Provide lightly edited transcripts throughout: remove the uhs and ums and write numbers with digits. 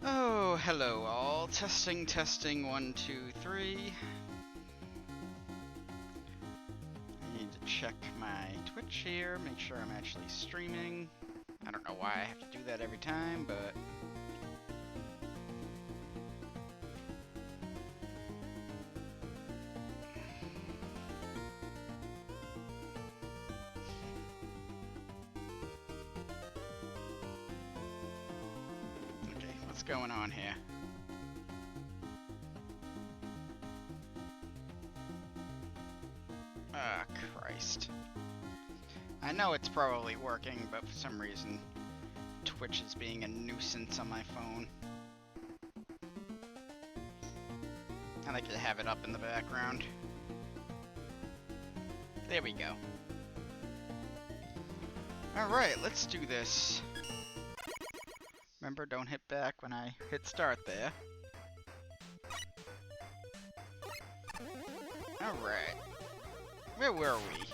Oh, hello all. Testing, testing, 1, 2, 3. I need to check my Twitch here, make sure I'm actually streaming. I don't know why I have to do that every time, but... Okay, what's going on here? Ah, Christ. I know it's probably working, but for some reason, Twitch is being a nuisance on my phone. I like to have it up in the background. There we go. Alright, let's do this. Remember, don't hit back when I hit start there. Alright. Where were we?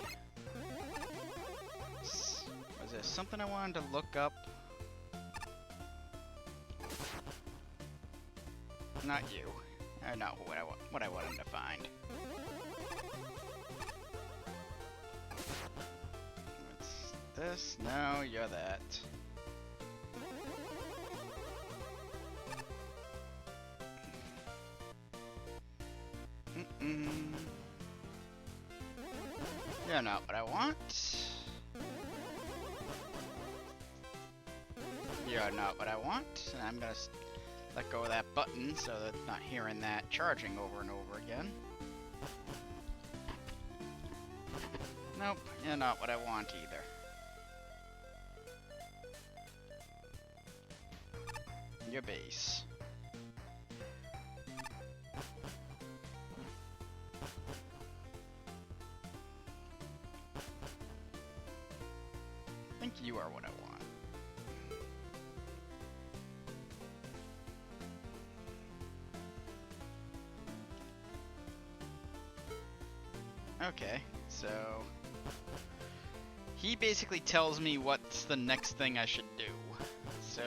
Was there something I wanted to look up? Not you. Not what I wanted to find. What's this? No, you're that. You're not what I want. You're not what I want. And I'm gonna let go of that button so that it's not hearing that charging over and over again. Nope, you're not what I want either. Your base. I think you are what I want. Okay, so he basically tells me what's the next thing I should do. So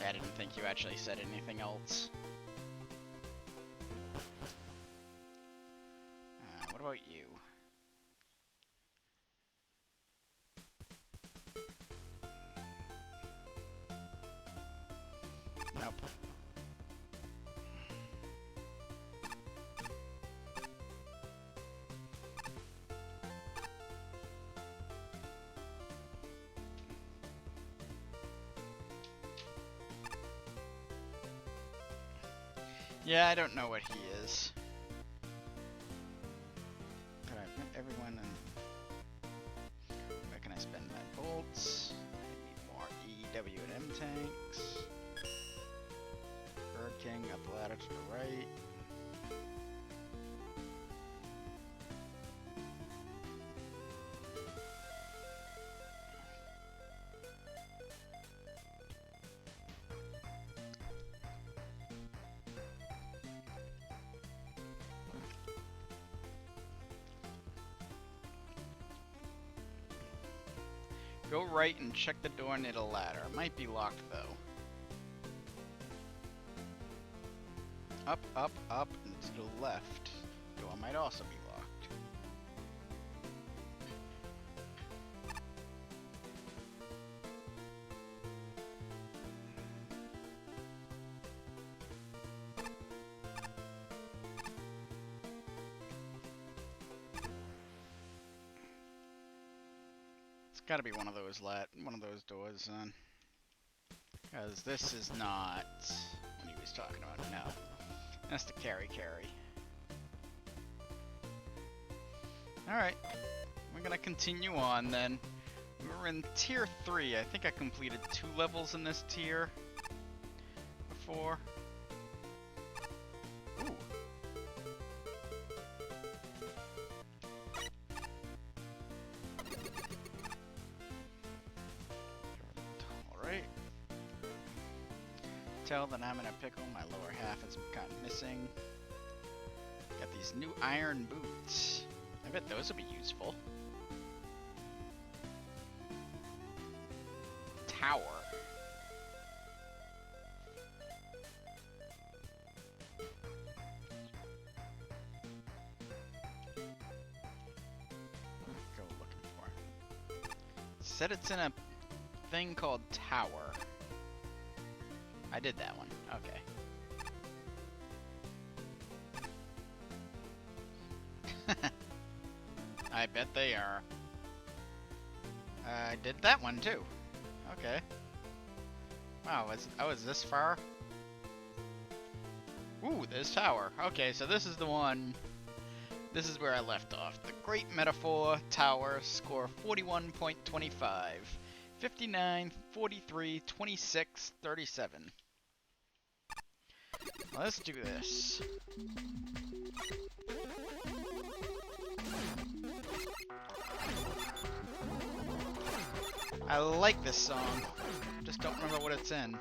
I didn't think you actually said anything else. What about you? Nope. Yeah, I don't know what he is. Alright, everyone, and where can I spend my bolts? I need more E, W, and M tanks. Bird King, up the ladder to the right. Go right and check the door near the ladder. It might be locked though. Up, up, up, and to the left. Door might also be locked. It's gotta be one of those doors then. Because this is not what he was talking about. No. That's the carry. Alright. We're gonna continue on then. We were in tier 3. I think I completed 2 levels in this tier before. Ooh. Alright. Tell that I'm in a pickle. My lower half is kind of missing. Got these new iron boots. I bet those will be useful. tower. Go looking for it. Said it's in a thing called tower. I did that one. Okay. I bet they are. I did that one too. Okay. Wow, I was this far? Ooh, there's tower. Okay, so this is the one. This is where I left off. The Great Metaphor Tower, score 41.25. 59, 43, 26, 37. Let's do this. I like this song. Just don't remember what it's in.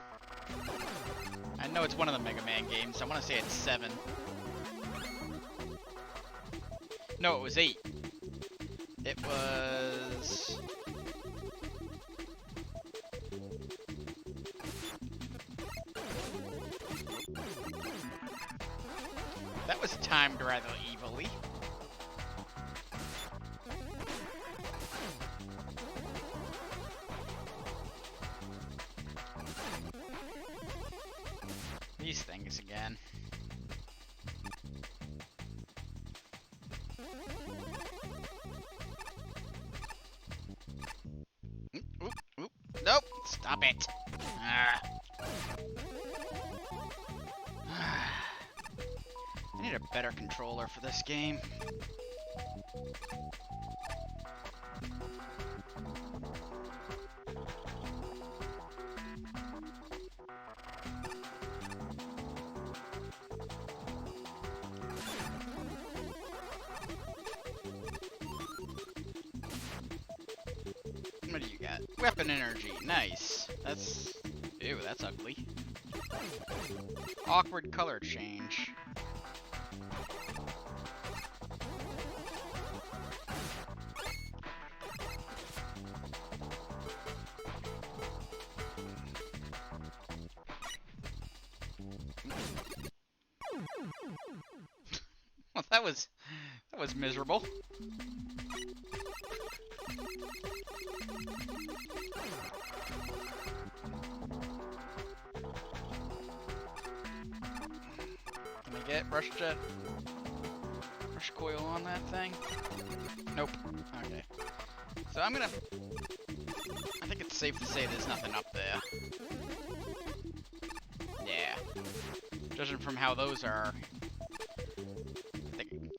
I know it's one of the Mega Man games. I want to say it's 7. No, it was 8. It was... That was timed rather evilly. These things again. Oop, oop. Nope, stop it. Ah. I need a better controller for this game. What do you got? Weapon energy. Nice. That's... Ew, that's ugly. Awkward color change. Well, that was miserable. Can I get rush coil on that thing? Nope. Okay. So I think it's safe to say there's nothing up there. Yeah. Judging from how those are, I think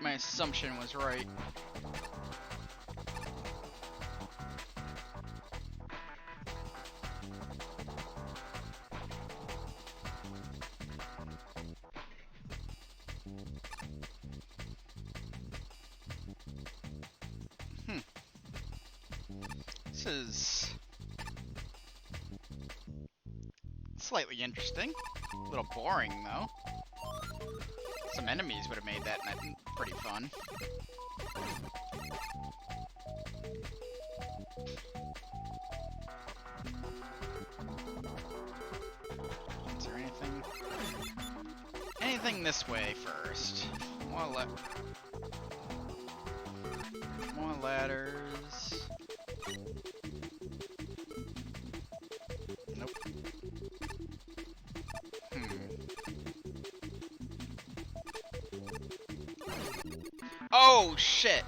my assumption was right. This is slightly interesting. A little boring, though. Some enemies would have made that pretty fun. Is there anything this way first? More ladders. Nope. Oh, shit!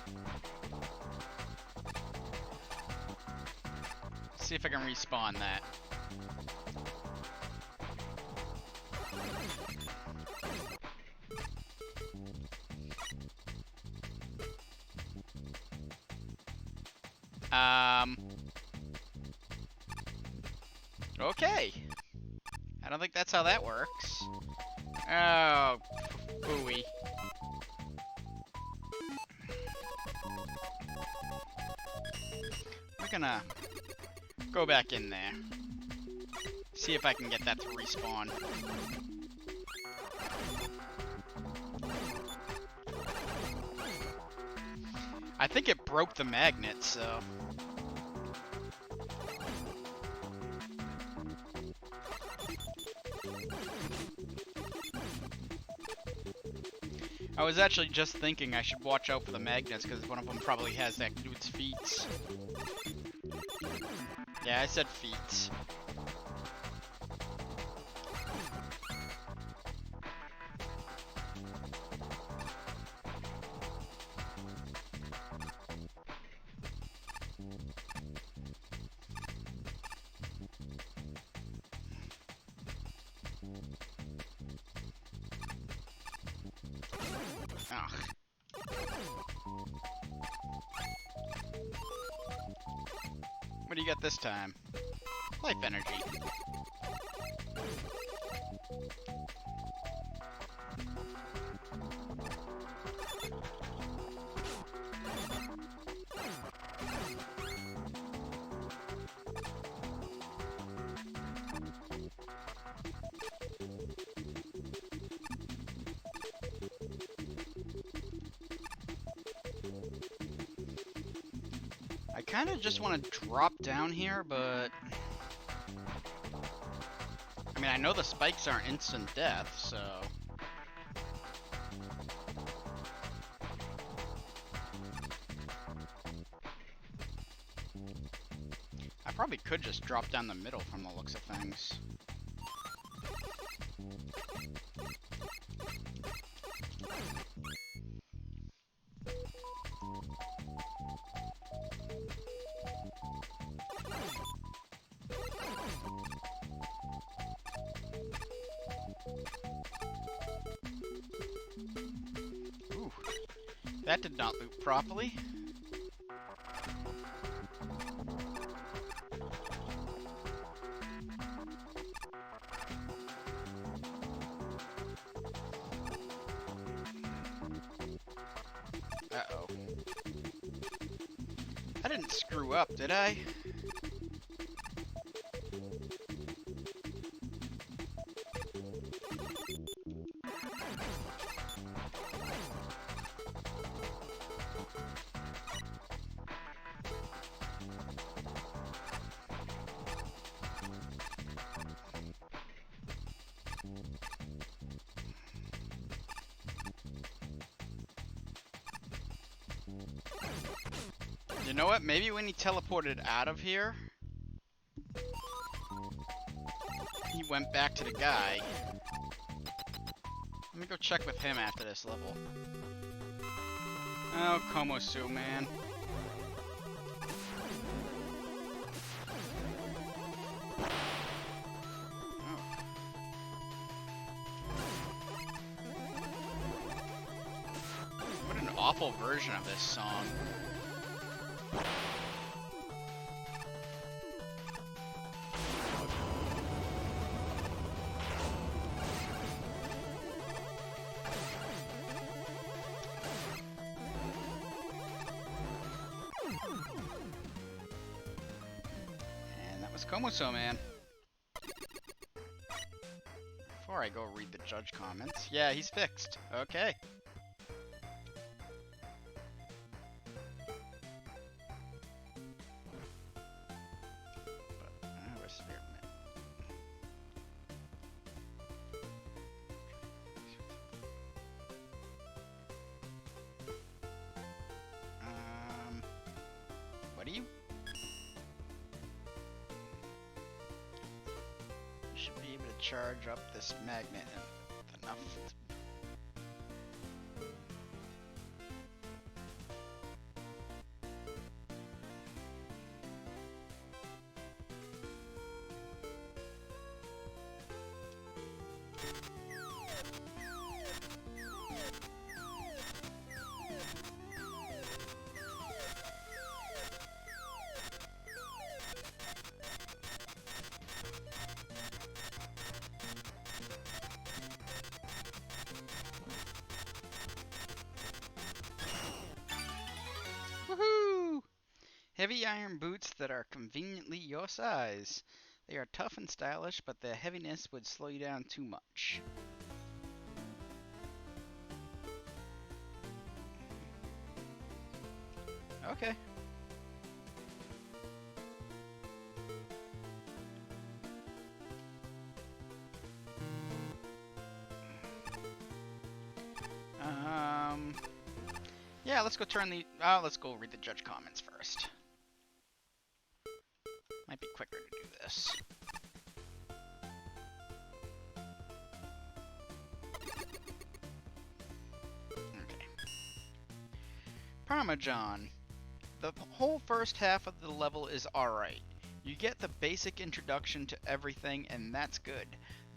Let's see if I can respawn that. Okay. I don't think that's how that works. Oh, booey. We're gonna go back in there. See if I can get that to respawn. I think it broke the magnet, so... I was actually just thinking I should watch out for the magnets because one of them probably has that dude's feet. Yeah, I said feet. Ugh. What do you got this time? Life energy. I kind of just want to drop down here, but I mean, I know the spikes aren't instant death, so I probably could just drop down the middle from the looks of things. Ooh, that did not loop properly. Uh-oh. I didn't screw up, did I? You know what? Maybe when he teleported out of here, he went back to the guy. Let me go check with him after this level. Oh, Komosu, man. Oh. What an awful version of this song. And that was Komoso, man. Before I go read the judge comments. Yeah, he's fixed. Okay. Where's Spirit Man? What are you? You should be able to charge up this magnet enough. Woohoo! Heavy iron boots that are conveniently your size. They are tough and stylish, but their heaviness would slow you down too much. Okay. Yeah, let's go let's go read the judge comments first. Might be quicker to do this. Okay. Parmesan. The whole first half of the level is alright. You get the basic introduction to everything, and that's good.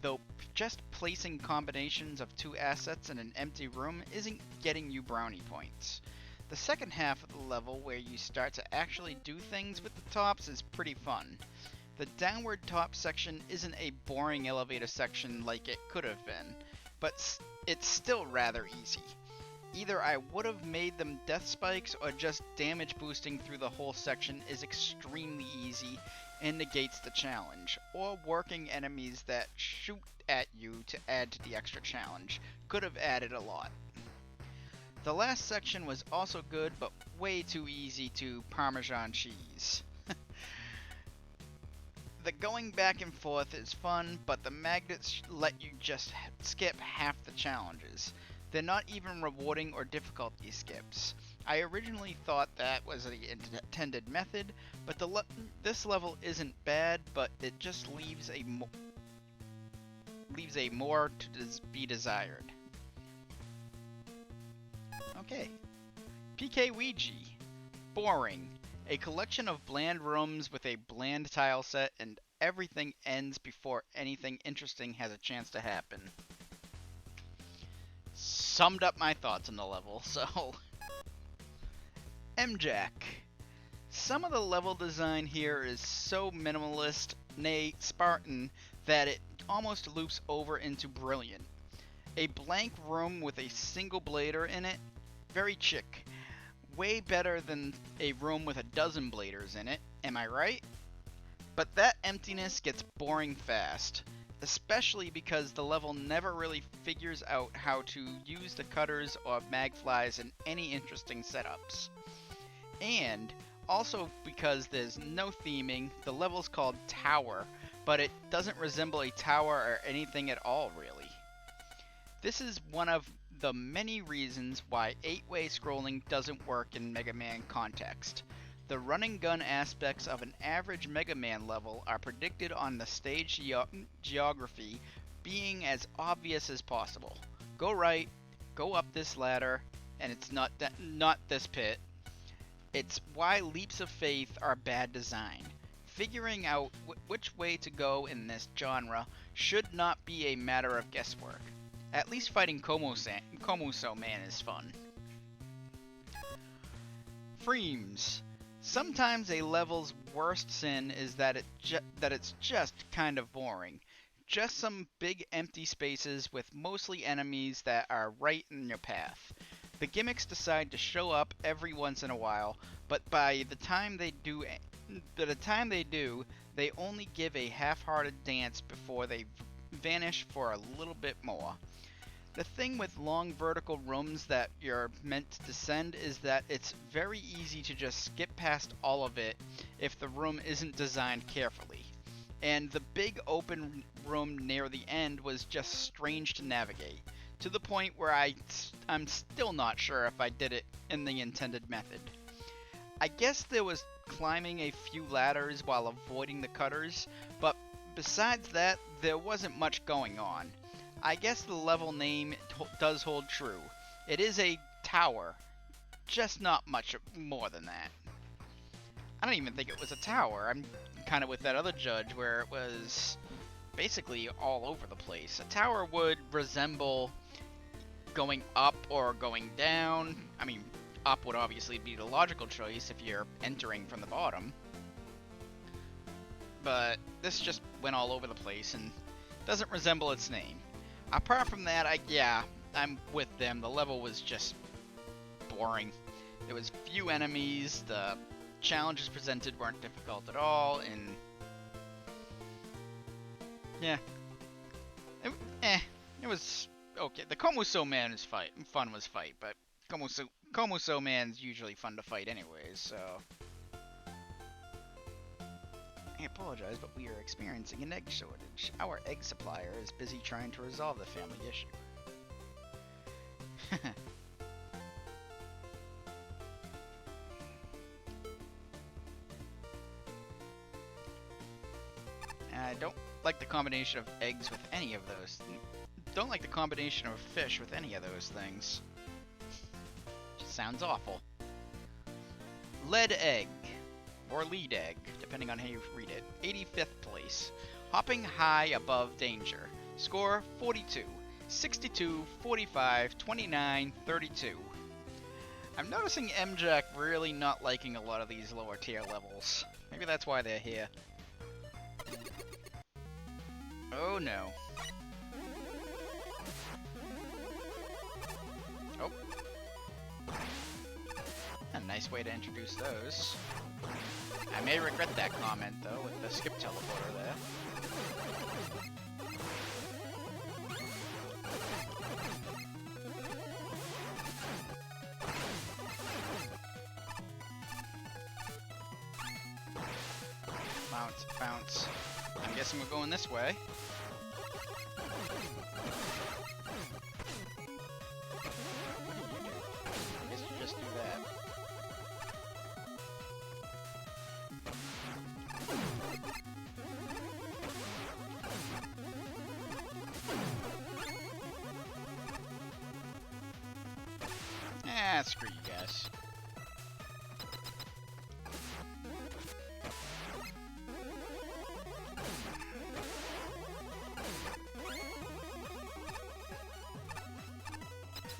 Though just placing combinations of two assets in an empty room isn't getting you brownie points. The second half of the level, where you start to actually do things with the tops, is pretty fun. The downward top section isn't a boring elevator section like it could have been, but it's still rather easy. Either I would have made them death spikes, or just damage boosting through the whole section is extremely easy and negates the challenge, or working enemies that shoot at you to add to the extra challenge could have added a lot. The last section was also good, but way too easy to Parmesan cheese. The going back and forth is fun, but the magnets let you just skip half the challenges. They're not even rewarding or difficulty skips. I originally thought that was the intended method, but this level isn't bad, but it just leaves a more to be desired. Okay. PK Ouija. Boring. A collection of bland rooms with a bland tile set, and everything ends before anything interesting has a chance to happen. Summed up my thoughts on the level, so... M-Jack. Some of the level design here is so minimalist, nay, Spartan, that it almost loops over into brilliant. A blank room with a single blader in it, very chic. Way better than a room with a dozen bladers in it, am I right? But that emptiness gets boring fast, especially because the level never really figures out how to use the cutters or magflies in any interesting setups. And also because there's no theming, the level's called Tower, but it doesn't resemble a tower or anything at all, really. This is one of the many reasons why 8-way scrolling doesn't work in Mega Man context. The run and gun aspects of an average Mega Man level are predicted on the stage geography being as obvious as possible. Go right, go up this ladder, and it's not this pit. It's why leaps of faith are bad design. Figuring out which way to go in this genre should not be a matter of guesswork. At least fighting Komuso Man is fun. Freems. Sometimes a level's worst sin is that it's just kind of boring. Just some big empty spaces with mostly enemies that are right in your path. The gimmicks decide to show up every once in a while, but by the time they do, they only give a half-hearted dance before they vanish for a little bit more. The thing with long vertical rooms that you're meant to descend is that it's very easy to just skip past all of it if the room isn't designed carefully. And the big open room near the end was just strange to navigate, to the point where I'm still not sure if I did it in the intended method. I guess there was climbing a few ladders while avoiding the cutters, but besides that, there wasn't much going on. I guess the level name does hold true. It is a tower, just not much more than that. I don't even think it was a tower. I'm kind of with that other judge where it was basically all over the place. A tower would resemble going up or going down. I mean, up would obviously be the logical choice if you're entering from the bottom. But this just went all over the place and doesn't resemble its name. Apart from that, I'm with them. The level was just boring. There was few enemies, the challenges presented weren't difficult at all, and yeah. It was okay. The Komuso Man is fun, but Komuso Man's usually fun to fight anyways, so. I apologize, but we are experiencing an egg shortage. Our egg supplier is busy trying to resolve the family issue. I don't like the combination of eggs with any of those. Don't like the combination of fish with any of those things. Just sounds awful. Lead egg, or lead egg, depending on how you read it. 85th place. Hopping high above danger. Score 42. 62, 45, 29, 32. I'm noticing MJack really not liking a lot of these lower tier levels. Maybe that's why they're here. Oh no. Oh. A nice way to introduce those. I may regret that comment though, with the skip teleporter there. Bounce, bounce. I'm guessing we're going this way. What do you do? I guess you just do that. Ah, screw you guys.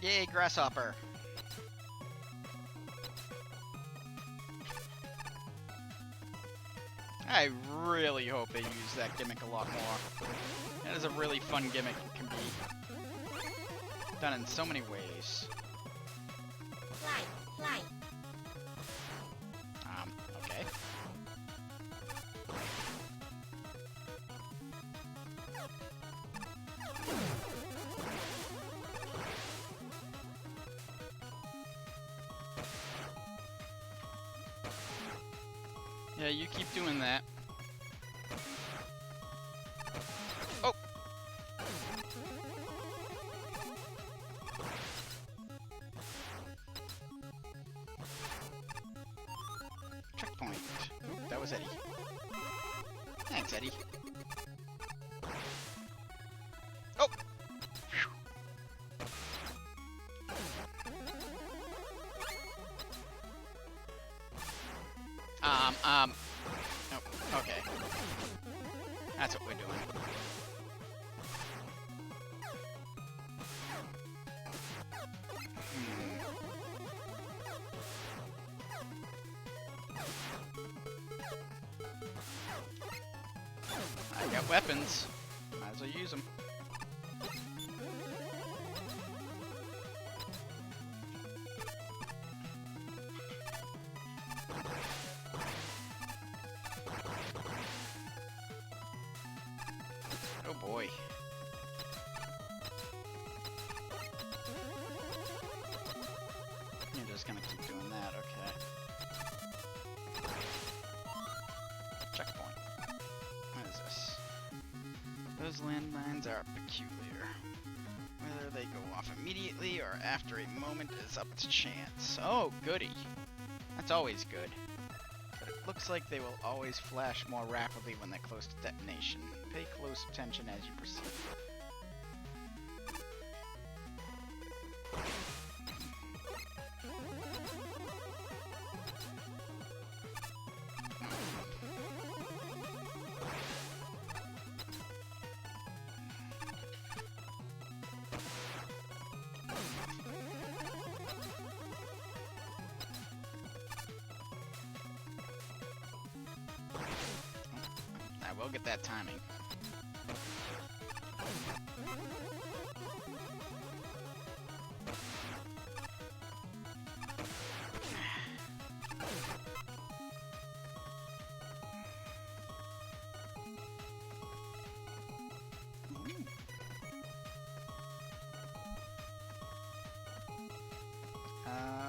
Yay, grasshopper! I really hope they use that gimmick a lot more. That is a really fun gimmick. It can be done in so many ways. Fly, fly. Okay. Yeah, you keep doing that. Oh! Checkpoint. Ooh, that was Eddie. Thanks, Eddie. Oh! Whew. Oh, okay. That's what we're doing. I got weapons. Might as well use them. Oh boy. You're just gonna keep doing that, okay. Checkpoint. What is this? Those landmines are peculiar. Whether they go off immediately or after a moment is up to chance. Oh, goody. That's always good. But it looks like they will always flash more rapidly when they're close to detonation. Pay close attention as you proceed. I will get that timing.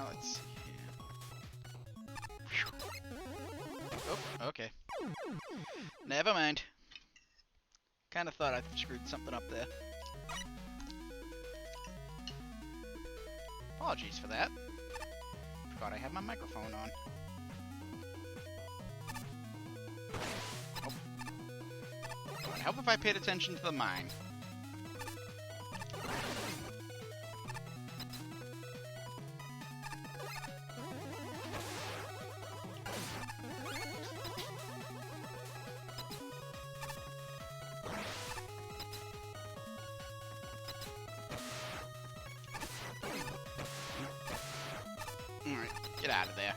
Let's see here. Oh, okay. Never mind. Kinda thought I screwed something up there. Apologies for that. Forgot I had my microphone on. Oh. help if I paid attention to the mine. Alright, get out of there.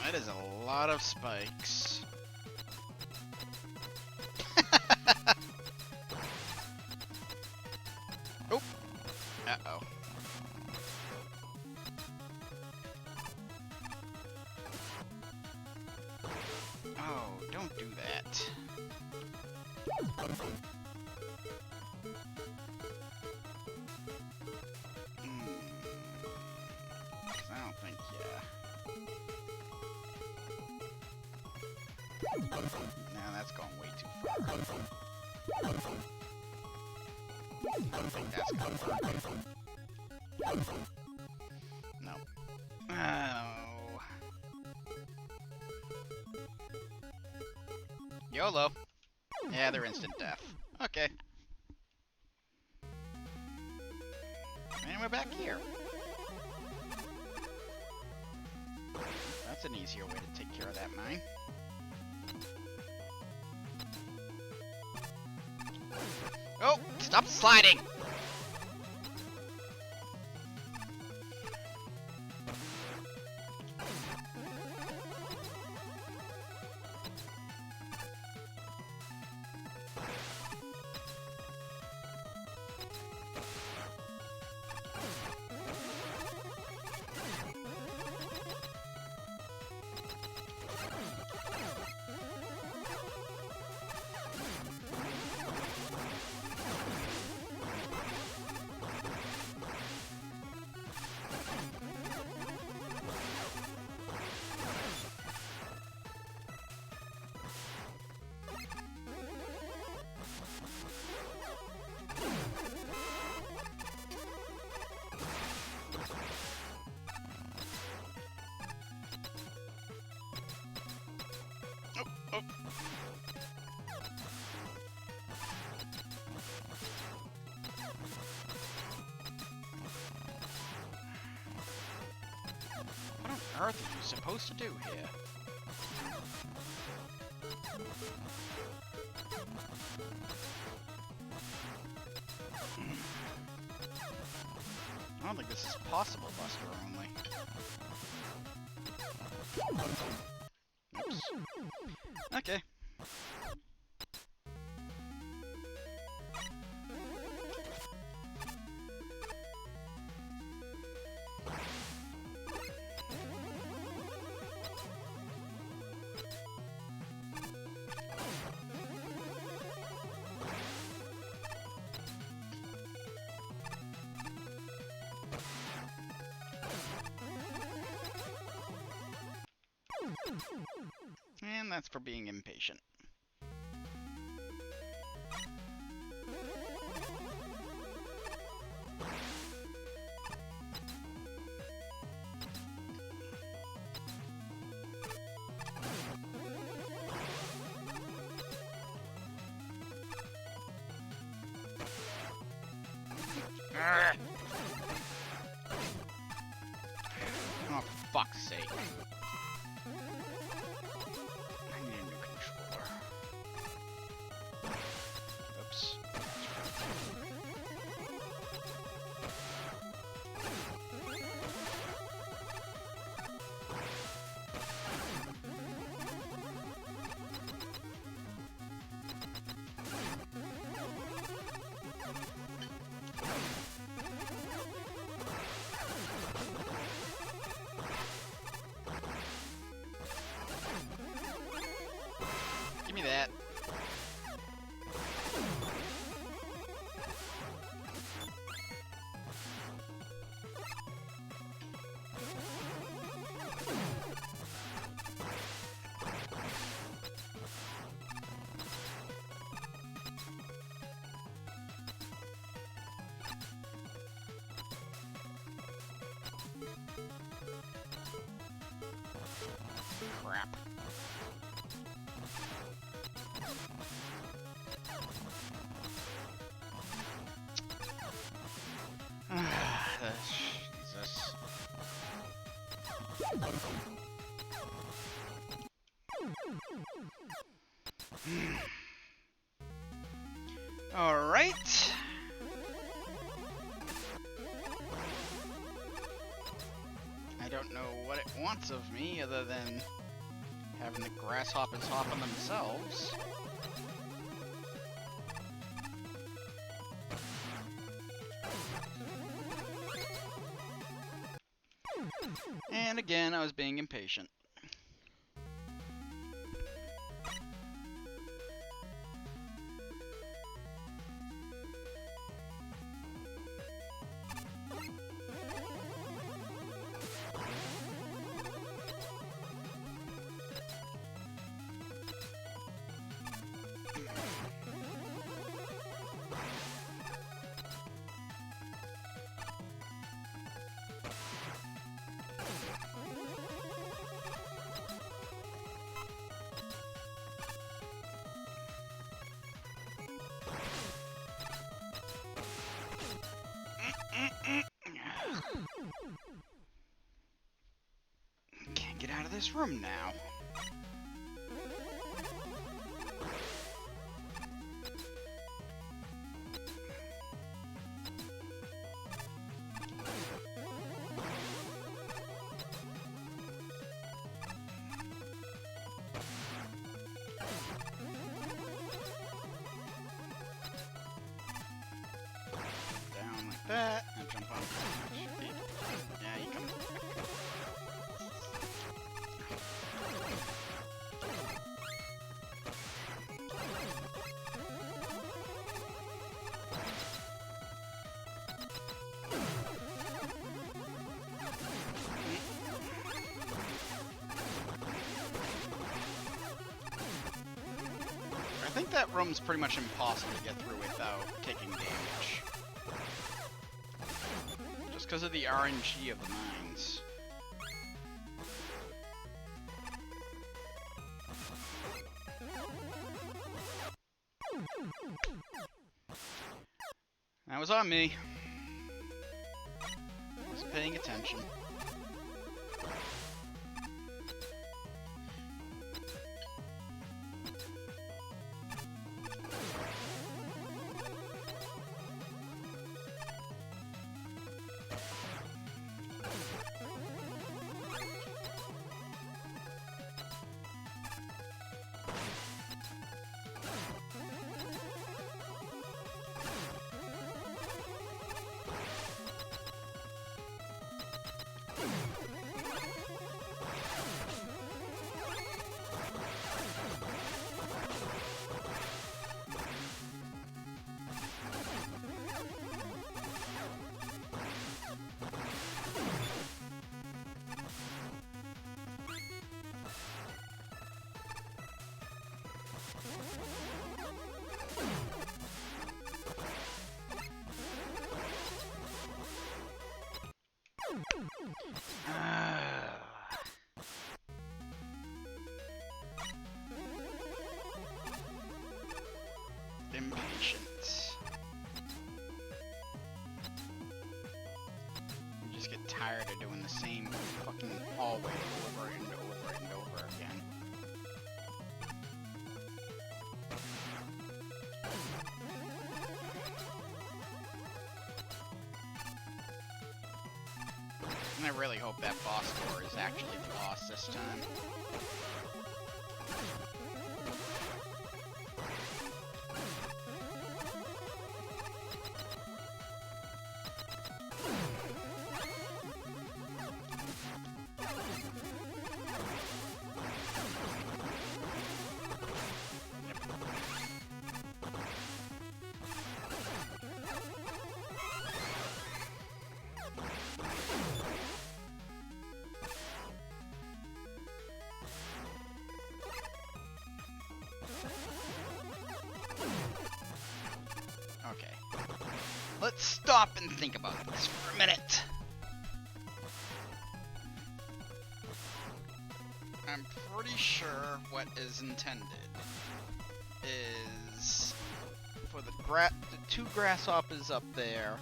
That is a lot of spikes. Oh! Uh-oh. Oh, don't do that. I don't think, yeah. Now that's going way too far. I don't think that's going far. No. Oh. YOLO. Yeah, they're instant death. Okay. And we're back here. That's an easier way to take care of that mine. Oh, stop sliding! Oh. What on earth are you supposed to do here? I don't think this is possible, Buster, only. Oops. Okay. And that's for being impatient. Arrgh. Oh, for fuck's sake. I need a new controller. crap. Jesus. Alright. I don't know what it wants of me other than having the grasshoppers hop on themselves. And again, I was being impatient. Can't get out of this room now. Down like that, and jump on. Yeah, you come. I think that room's pretty much impossible to get through without taking damage. Just because of the RNG of the mines. That was on me. I wasn't paying attention. Impatient. You just get tired of doing the same fucking hallway over and over and over again. And I really hope that boss door is actually the boss this time. Okay. Let's stop and think about this for a minute. I'm pretty sure what is intended is for the two grasshoppers up there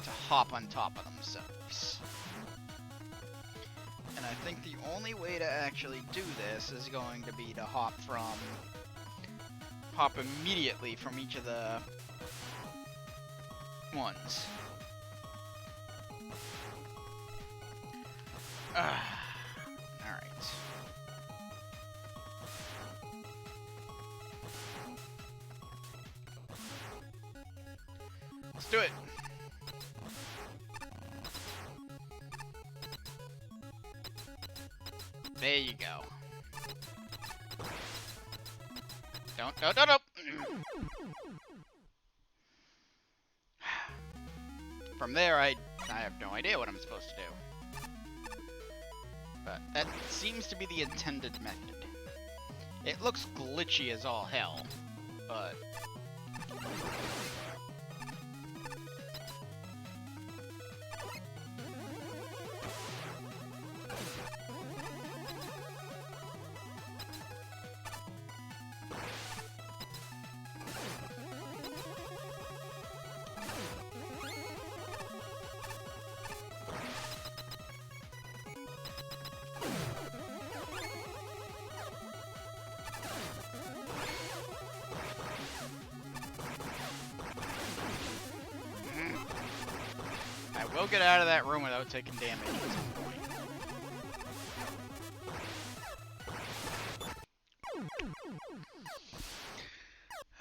to hop on top of themselves. And I think the only way to actually do this is going to be to hop immediately from each of the ones. Alright. Let's do it. There you go. Don't. From there, I have no idea what I'm supposed to do. But that seems to be the intended method. It looks glitchy as all hell, but... I will get out of that room without taking damage at some point.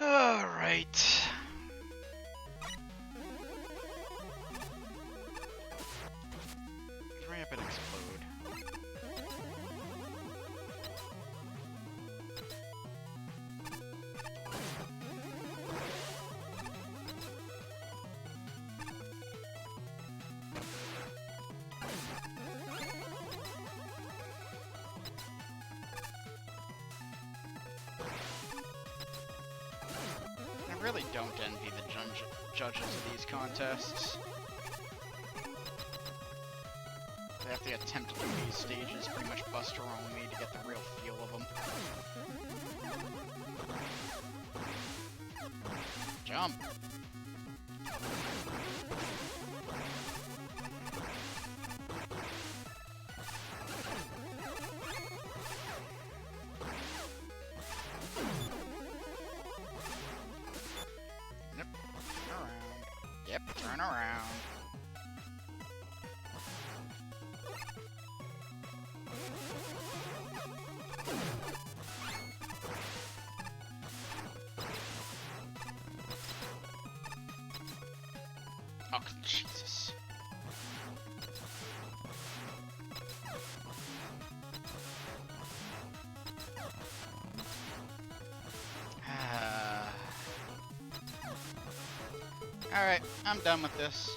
Alright. Hurry up and explode. I really don't envy the judges of these contests. They have to attempt to do these stages pretty much Buster only to get the real feel of them. Jump! Yep, turn around. Oh, Jesus. Alright, I'm done with this.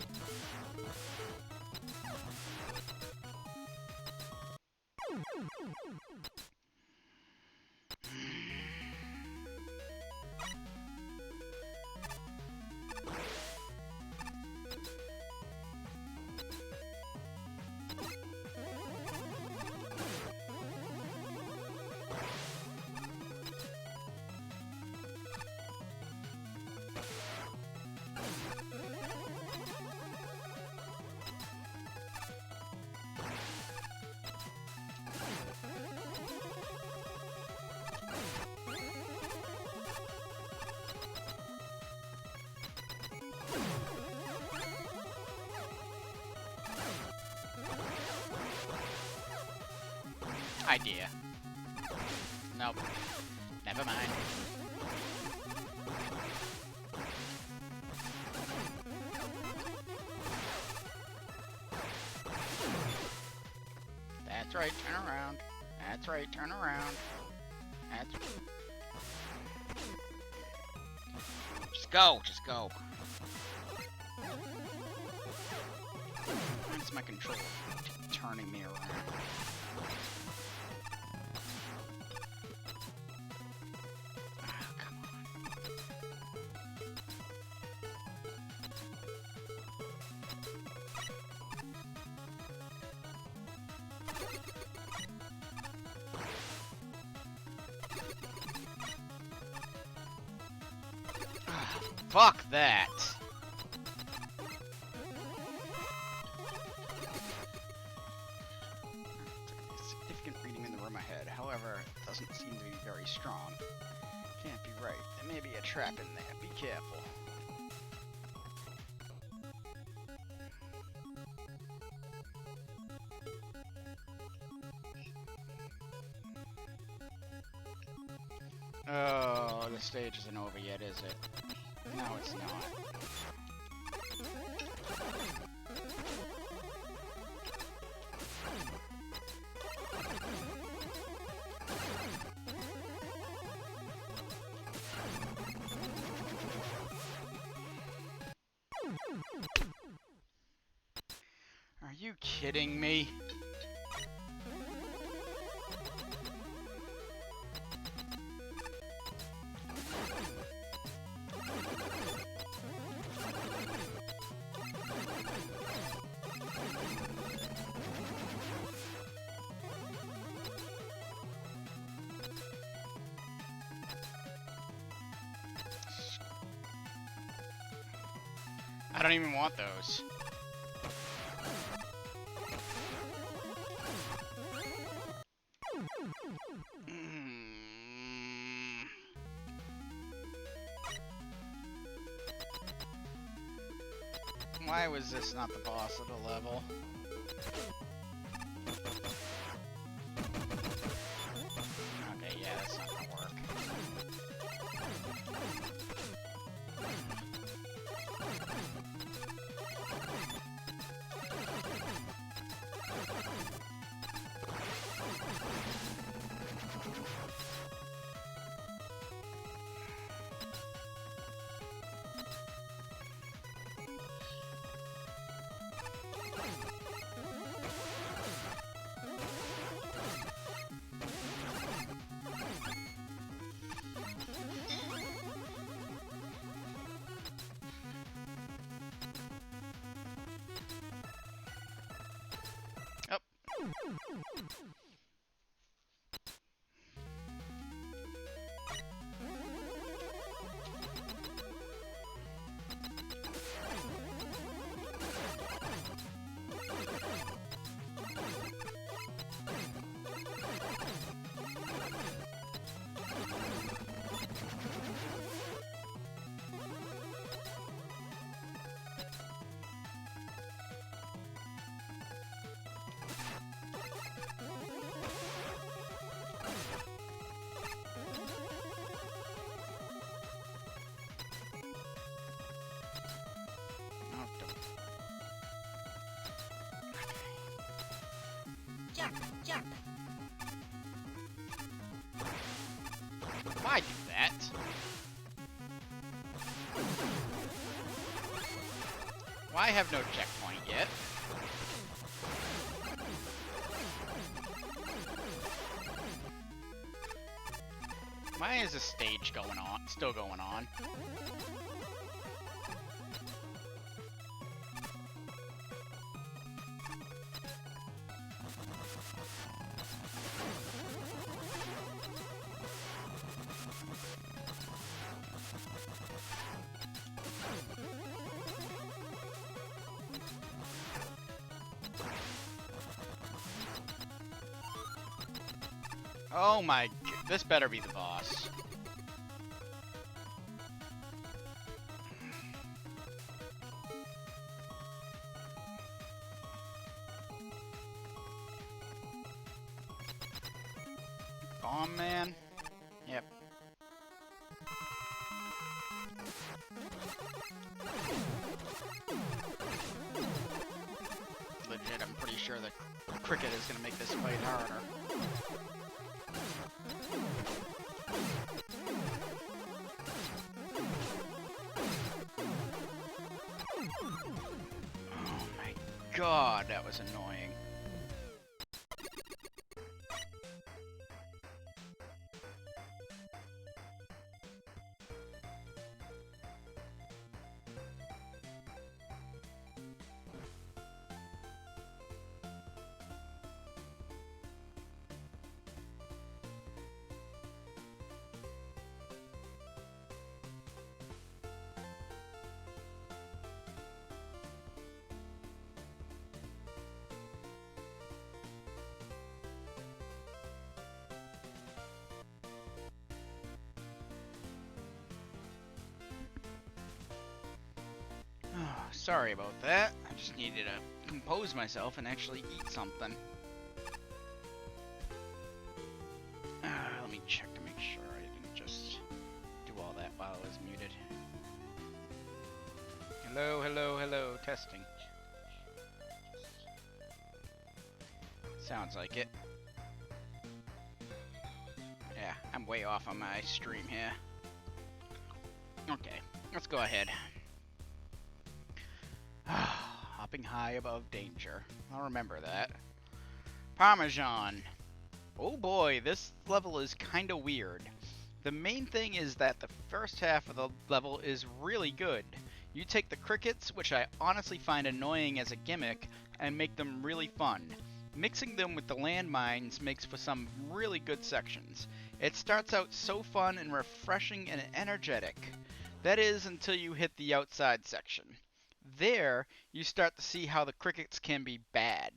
Idea. Nope. Never mind. That's right, turn around. That's right, turn around. That's... Just go, just go. That's my controller turning me around. Fuck that. Significant reading in the room ahead. However, it doesn't seem to be very strong. Can't be right. There may be a trap in there. Be careful. Oh, the stage isn't over yet, is it? No, it's not. Are you kidding me? I don't even want those. Why was this not the boss of the level? Okay, yeah, that's not gonna work. Jump, jump. Why do that? Why have no checkpoint yet? Why is this stage going on? Still going on? Oh my, this better be the boss. Bomb man? Yep. Legit, I'm pretty sure the cricket is gonna make this fight harder. Oh my god, that was annoying. sorry about that. I just needed to compose myself and actually eat something. Let me check to make sure I didn't just do all that while I was muted. Hello, hello, hello, testing. Sounds like it. Yeah, I'm way off on my stream here. Okay, let's go ahead. Hopping high above danger. I'll remember that. Parmesan. Oh boy, this level is kinda weird. The main thing is that the first half of the level is really good. You take the crickets, which I honestly find annoying as a gimmick, and make them really fun. Mixing them with the landmines makes for some really good sections. It starts out so fun and refreshing and energetic. That is, until you hit the outside section. There, you start to see how the crickets can be bad.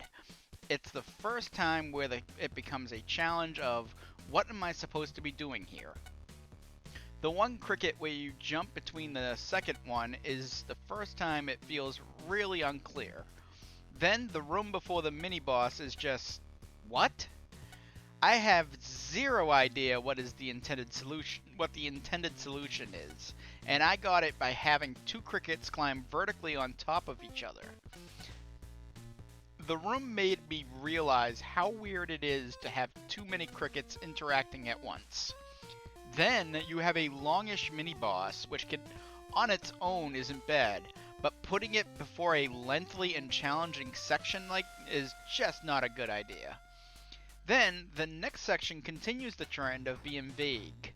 It's the first time where it becomes a challenge of, what am I supposed to be doing here? The one cricket where you jump between the second one is the first time it feels really unclear. Then the room before the mini-boss is just, what? I have zero idea what the intended solution is, and I got it by having two crickets climb vertically on top of each other. The room made me realize how weird it is to have too many crickets interacting at once. Then you have a longish mini-boss, which on its own isn't bad, but putting it before a lengthy and challenging section is just not a good idea. Then, the next section continues the trend of being vague.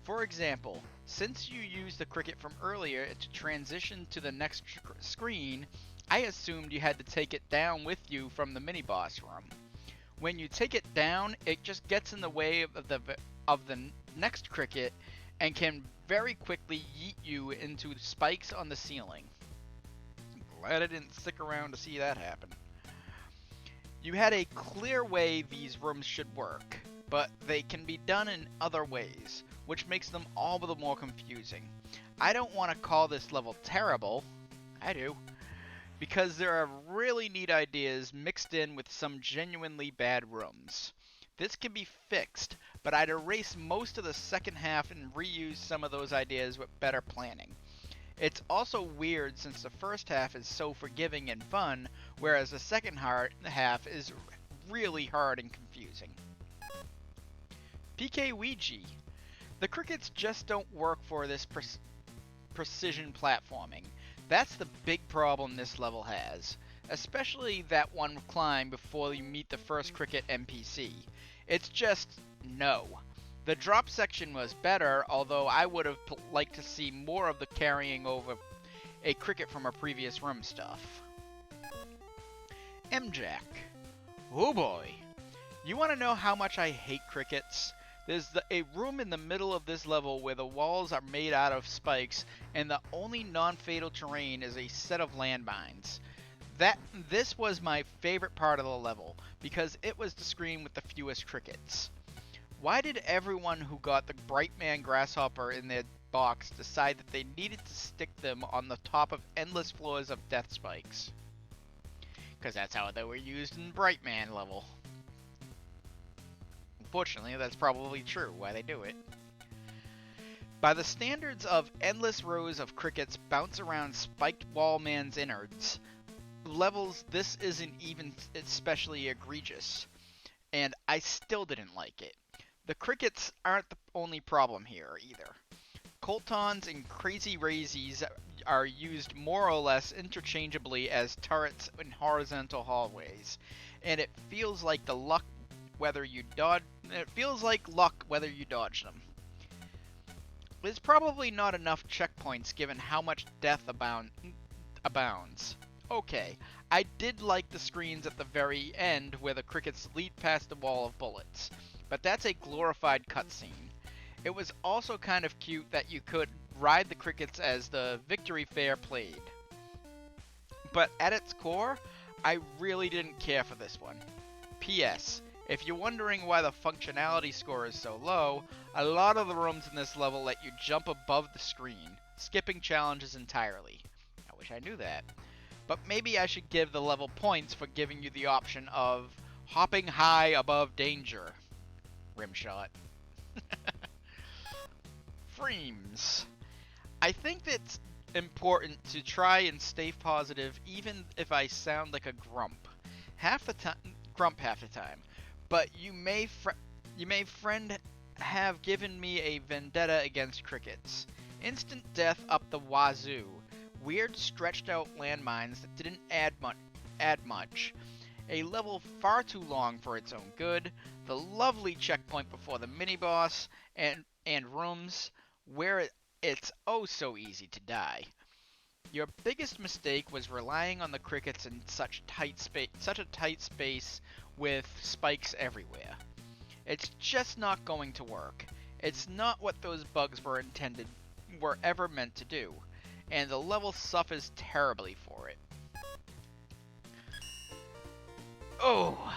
For example, since you used the cricket from earlier to transition to the next screen, I assumed you had to take it down with you from the mini-boss room. When you take it down, it just gets in the way of the next cricket and can very quickly yeet you into spikes on the ceiling. Glad I didn't stick around to see that happen. You had a clear way these rooms should work, but they can be done in other ways, which makes them all the more confusing. I don't want to call this level terrible. I do. Because there are really neat ideas mixed in with some genuinely bad rooms. This can be fixed, but I'd erase most of the second half and reuse some of those ideas with better planning. It's also weird since the first half is so forgiving and fun, whereas the second half is really hard and confusing. PK Ouija. The crickets just don't work for this precision platforming. That's the big problem this level has, especially that one climb before you meet the first cricket NPC. It's just no. The drop section was better, although I would have liked to see more of the carrying over a cricket from a previous room stuff. M-Jack. Oh boy. You want to know how much I hate crickets? There's a room in the middle of this level where the walls are made out of spikes, and the only non-fatal terrain is a set of landmines. This was my favorite part of the level, because it was the screen with the fewest crickets. Why did everyone who got the Brightman Grasshopper in their box decide that they needed to stick them on the top of endless floors of death spikes? Because that's how they were used in Brightman level. Unfortunately, that's probably true, why they do it. By the standards of endless rows of crickets bounce around spiked wall man's innards levels, this isn't even especially egregious, and I still didn't like it. The crickets aren't the only problem here, either. Coltons and Crazy Raisies are used more or less interchangeably as turrets in horizontal hallways, and it feels like luck whether you dodge them. There's probably not enough checkpoints given how much death abounds. Okay, I did like the screens at the very end where the crickets leap past the wall of bullets, but that's a glorified cutscene. It was also kind of cute that you could ride the crickets as the victory fair played. But at its core, I really didn't care for this one. P.S. If you're wondering why the functionality score is so low, a lot of the rooms in this level let you jump above the screen, skipping challenges entirely. I wish I knew that. but maybe I should give the level points for giving you the option of hopping high above danger. Rimshot. Freems. I think it's important to try and stay positive even if I sound like a grump. Grump half the time. But you may friend have given me a vendetta against crickets. Instant death up the wazoo. Weird stretched out landmines that didn't add much. A level far too long for its own good. The lovely checkpoint before the mini-boss and rooms where it's oh so easy to die. Your biggest mistake was relying on the crickets in such a tight space with spikes everywhere. It's just not going to work. It's not what those bugs were ever meant to do, and the level suffers terribly for it. Oh,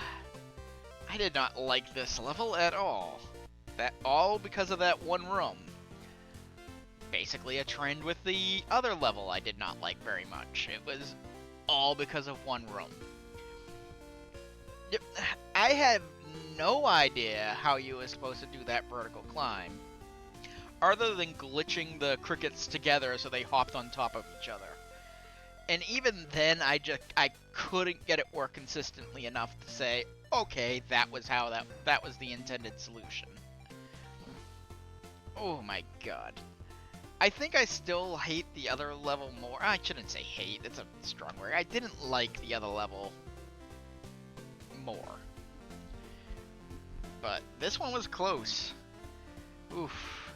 I did not like this level at all. That all because of that one room. Basically a trend with the other level I did not like very much. It was all because of one room. I have no idea how you were supposed to do that vertical climb, other than glitching the crickets together so they hopped on top of each other. And even then, I couldn't get it work consistently enough to say, okay, that was the intended solution. Oh my god. I think I still hate the other level more. I shouldn't say hate, it's a strong word. I didn't like the other level more. But this one was close. Oof.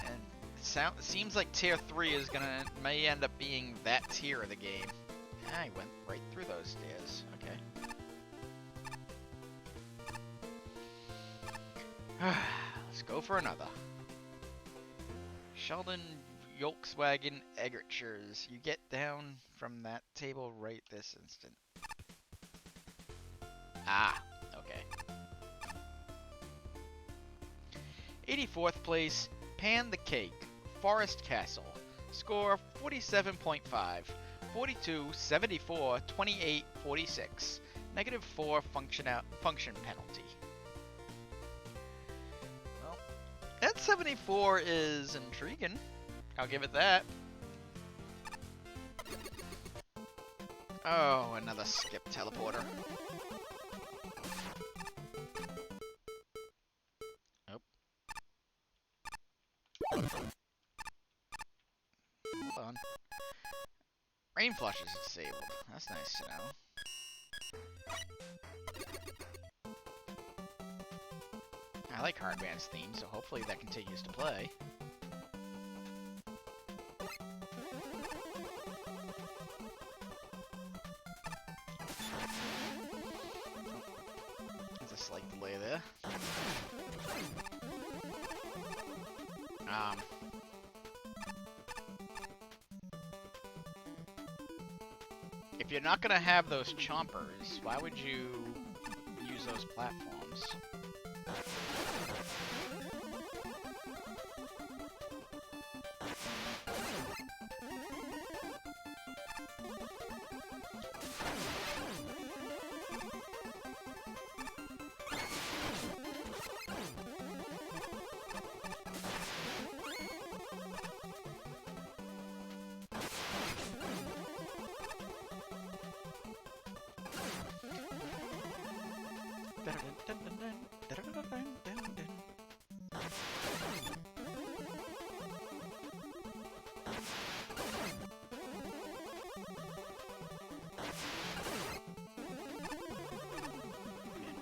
And seems like tier 3 may end up being that tier of the game. I went right through those stairs. Okay. Let's go for another. Sheldon Volkswagen Eggertures. You get down from that table right this instant. Ah, okay. 84th place, Pan the Cake, Forest Castle. Score 47.5, 42, 74, 28, 46. -4 function penalty. Well, that 74 is intriguing. I'll give it that. Oh, another skip teleporter. Hold on. Rain flush is disabled. That's nice to know. I like Hardman's theme, so hopefully that continues to play. There's a slight delay there. If you're not gonna have those chompers, why would you use those platforms?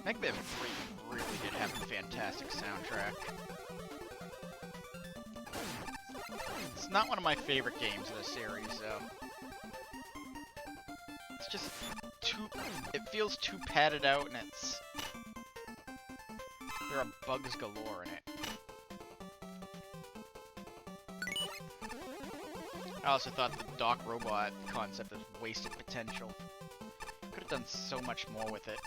Megaman 3 really did have a fantastic soundtrack. It's not one of my favorite games in the series, though. It's just it feels too padded out, and there are bugs galore in it. I also thought the Doc Robot concept was wasted potential. Could have done so much more with it.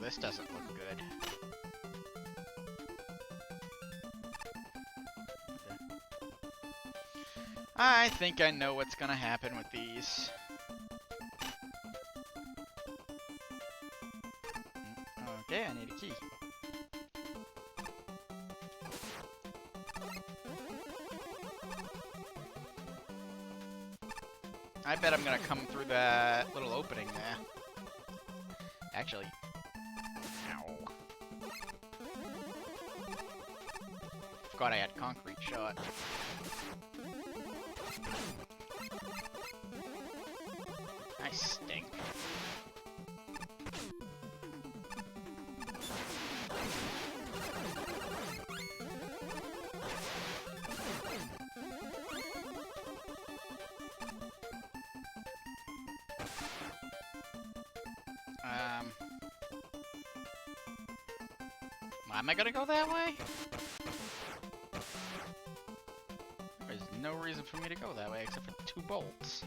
this doesn't look good. I think I know what's gonna happen with these. Okay, I need a key. I bet I'm gonna come through that little opening there. Actually. Ow. Forgot I had concrete shot. I stink. Am I gonna go that way? There's no reason for me to go that way except for 2 bolts.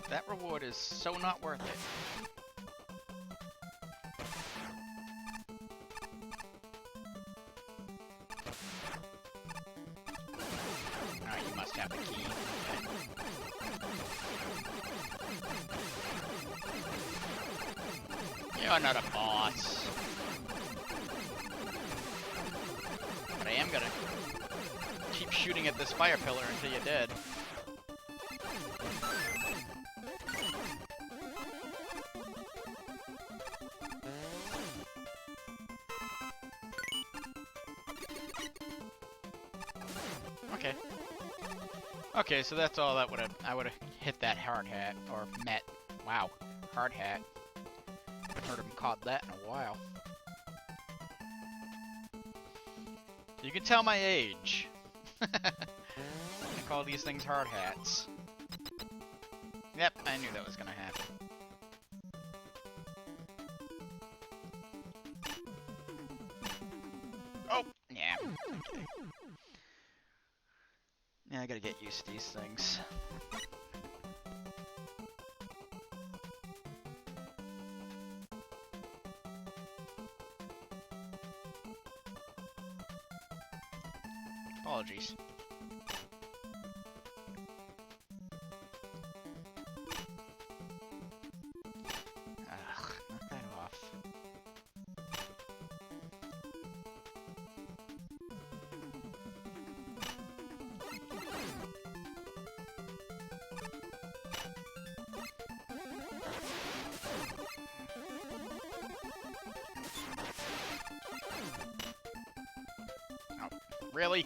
That reward is so not worth it. Alright, you must have the key. Okay. You're not a boss. But I am gonna keep shooting at this fire pillar until you're dead. Okay. Okay, so that's all that I would have hit that hard hat, or met. Wow, hard hat. Haven't heard him called that in a while. You can tell my age. I call these things hard hats. Yep, I knew that was gonna happen. Oh, yeah. Okay. Yeah, I gotta get used to these things. Apologies. Ugh, knock that off. Oh, really?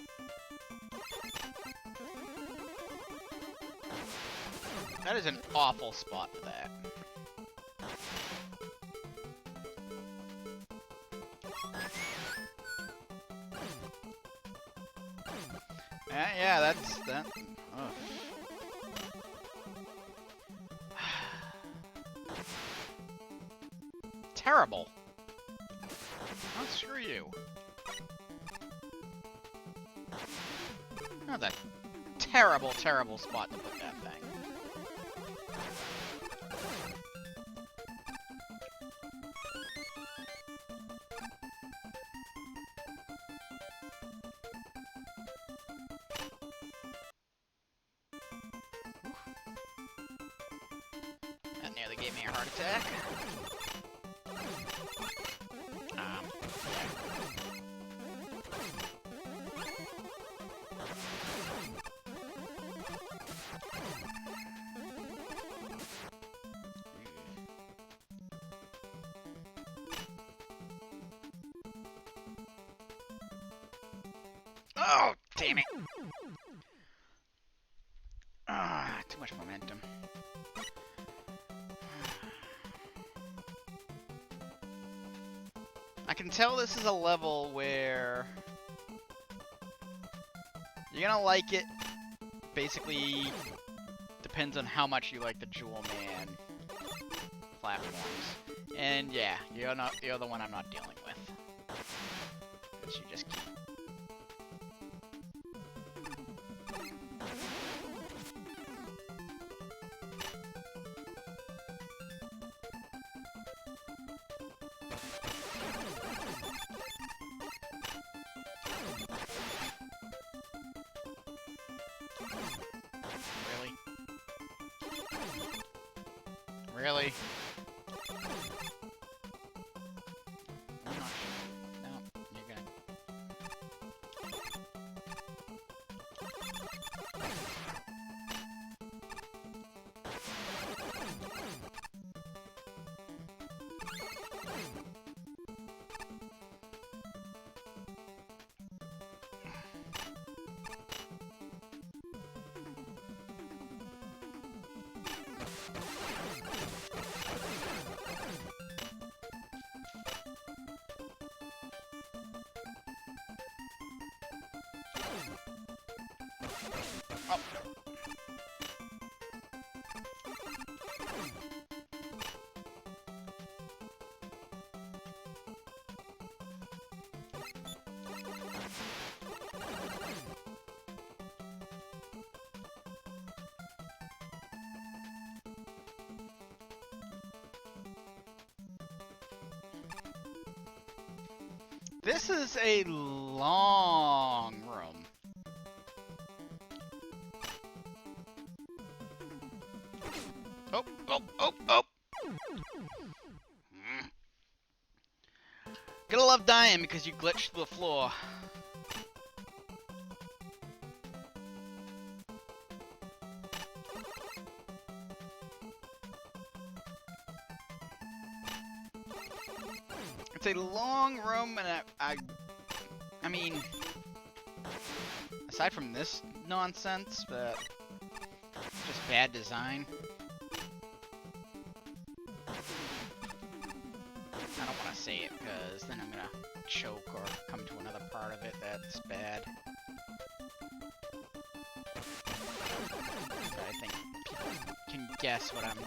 That is an awful spot for that. Yeah, that's that. Ugh. Terrible. Oh, screw you. That's a terrible, terrible spot to put that thing. That nearly gave me a heart attack. Yeah. Oh, damn it. Ah, too much momentum. I can tell this is a level where you're gonna like it. Basically, depends on how much you like the Jewel Man platforms. And yeah, you're the one I'm not dealing with. Because you just keep. Really? Really? No, you're gonna... Oh. This is a long room. Oh, oh, oh, oh! Gotta love dying because you glitched through the floor. It's a long room, and I mean, aside from this nonsense, but just bad design. I don't want to say it because then I'm gonna choke or come to another part of it that's bad. But I think people can guess what I'm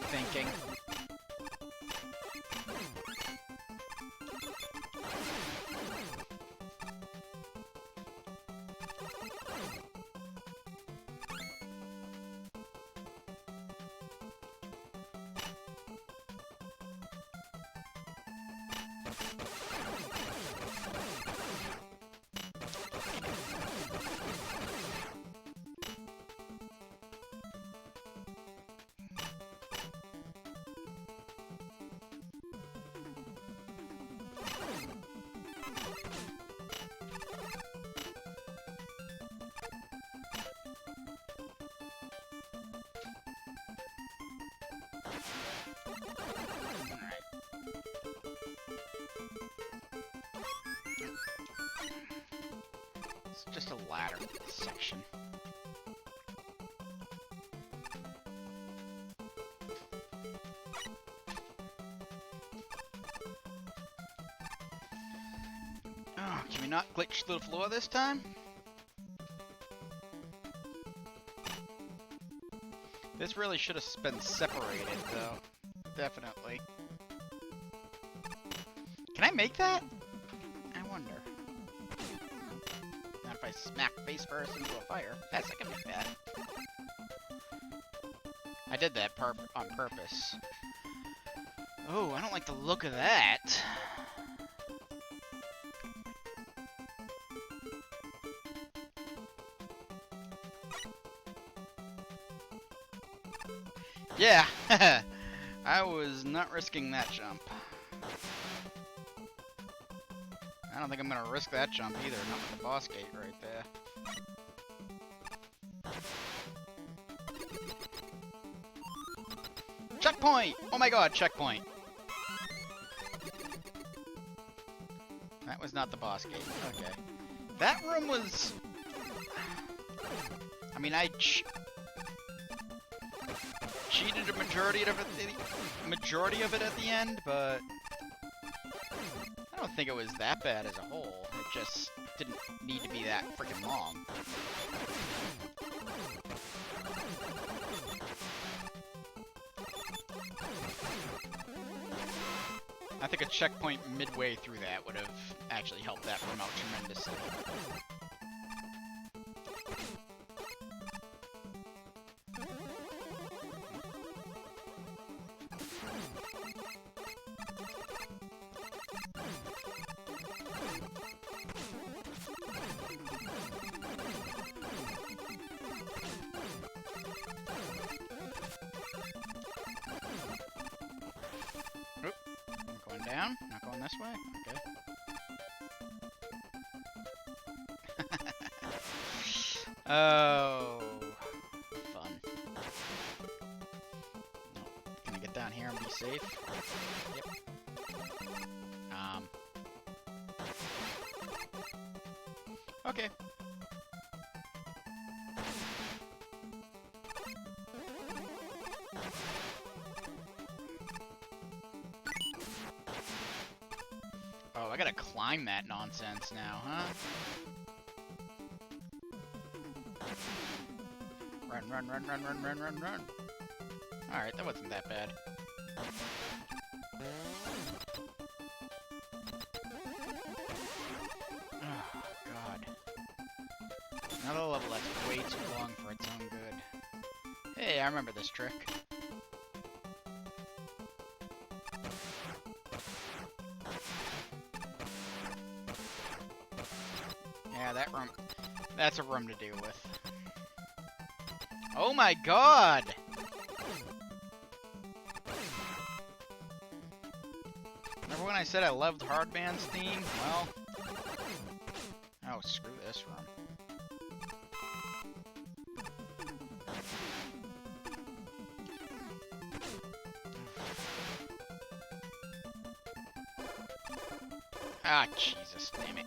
thinking. It's just a ladder section. Oh, can we not glitch through the floor this time? This really should have been separated, though. Definitely. Can I make that? I wonder. Not if I smack face first into a fire. Yes, I can make that. I did that on purpose. Oh, I don't like the look of that. Yeah, I was not risking that jump. I don't think I'm gonna risk that jump either, not with the boss gate right there. Checkpoint! Oh my god, checkpoint! That was not the boss gate, okay. That room was... I mean, I cheated a majority of it at the end, but I don't think it was that bad as a whole. It just didn't need to be that freaking long. I think a checkpoint midway through that would have actually helped that room out tremendously. Going this way? Okay. Oh, fun. Nope. Gonna get down here and be safe. Yep. Okay. Oh, I gotta climb that nonsense now, huh? Run, run, run, run, run, run, run, run. Alright, that wasn't that bad. Oh, God. Another level that's way too long for its own good. Hey, I remember this trick. Yeah, that room. That's a room to deal with. Oh my God! Remember when I said I loved Hardman's theme? Well... Oh, screw this room. Ah, Jesus, damn it.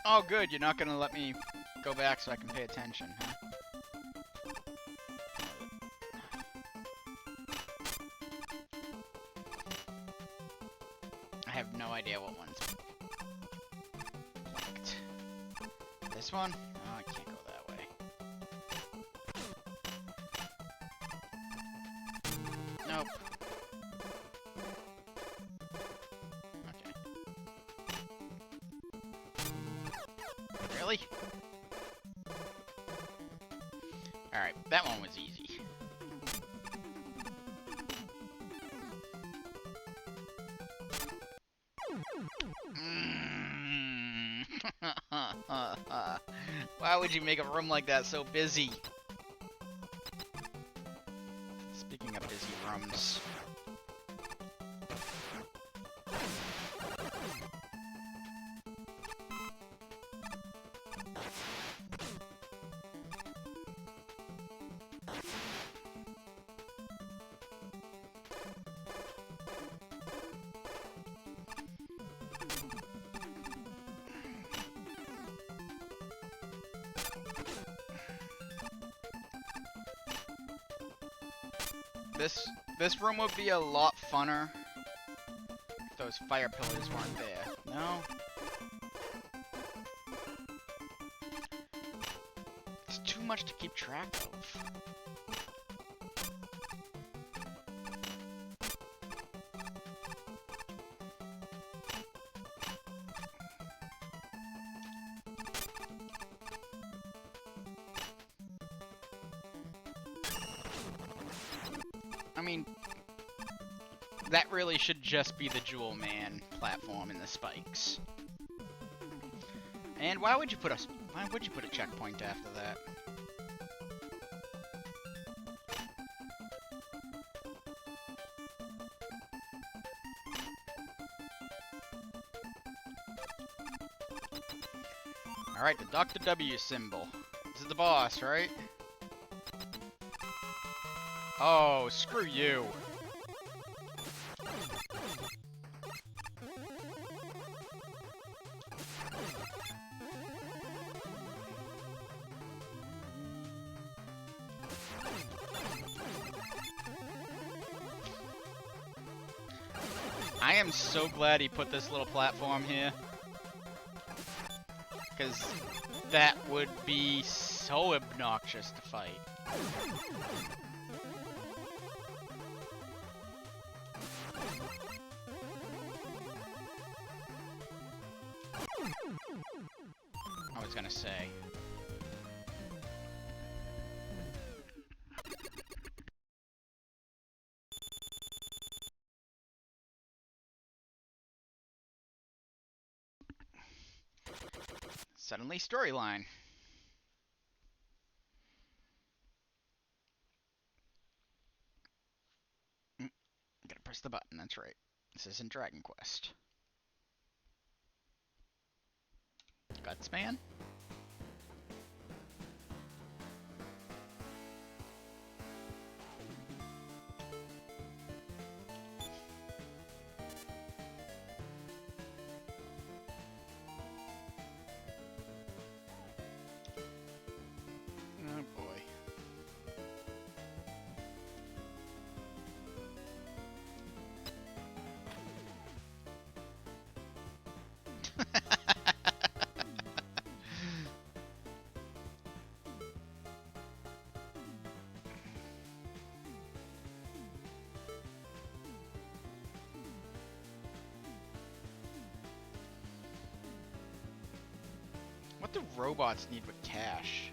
Oh, good, you're not gonna let me go back so I can pay attention, huh? I have no idea what one's blanked. This one? Oh, I can't go that way. Nope. Okay. Really? Alright, that one was easy. Why would you make a room like that so busy? Speaking of busy rooms. This room would be a lot funner if those fire pillars weren't there. No? It's too much to keep track of. I mean, that really should just be the Jewel Man platform in the spikes. And why would you put a checkpoint after that? Alright, the Dr. W symbol. This is the boss, right? Oh, screw you. I am so glad he put this little platform here. Because that would be so obnoxious to fight. I was gonna say. Suddenly storyline. Gotta press the button, that's right. This isn't Dragon Quest. Gutsman? Oh boy. What do robots need with cash?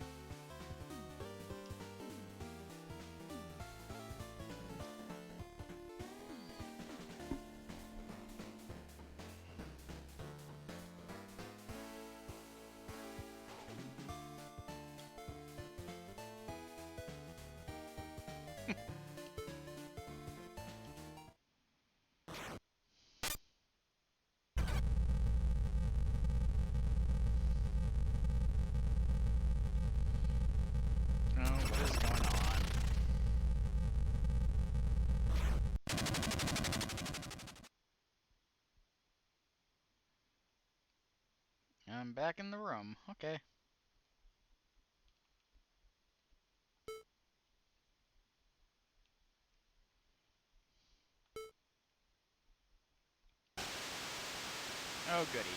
Oh, what is going on? I'm back in the room. Okay. Oh, goody.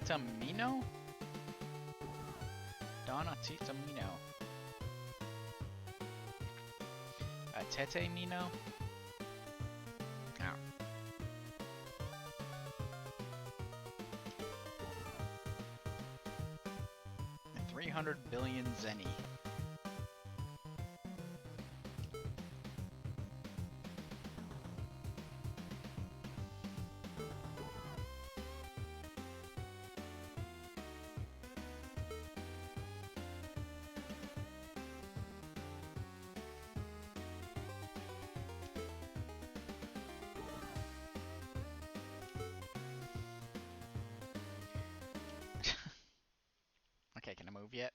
Titamino? Donna Titamino. Tete Mino? Oh. 300 billion zenny. Okay, can I move yet?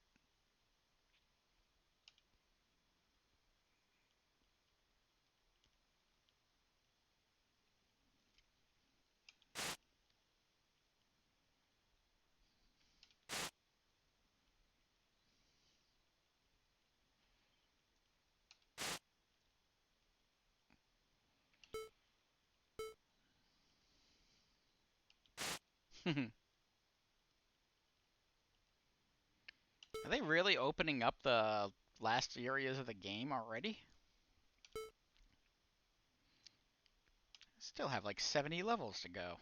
Are they really opening up the last areas of the game already? Still have like 70 levels to go.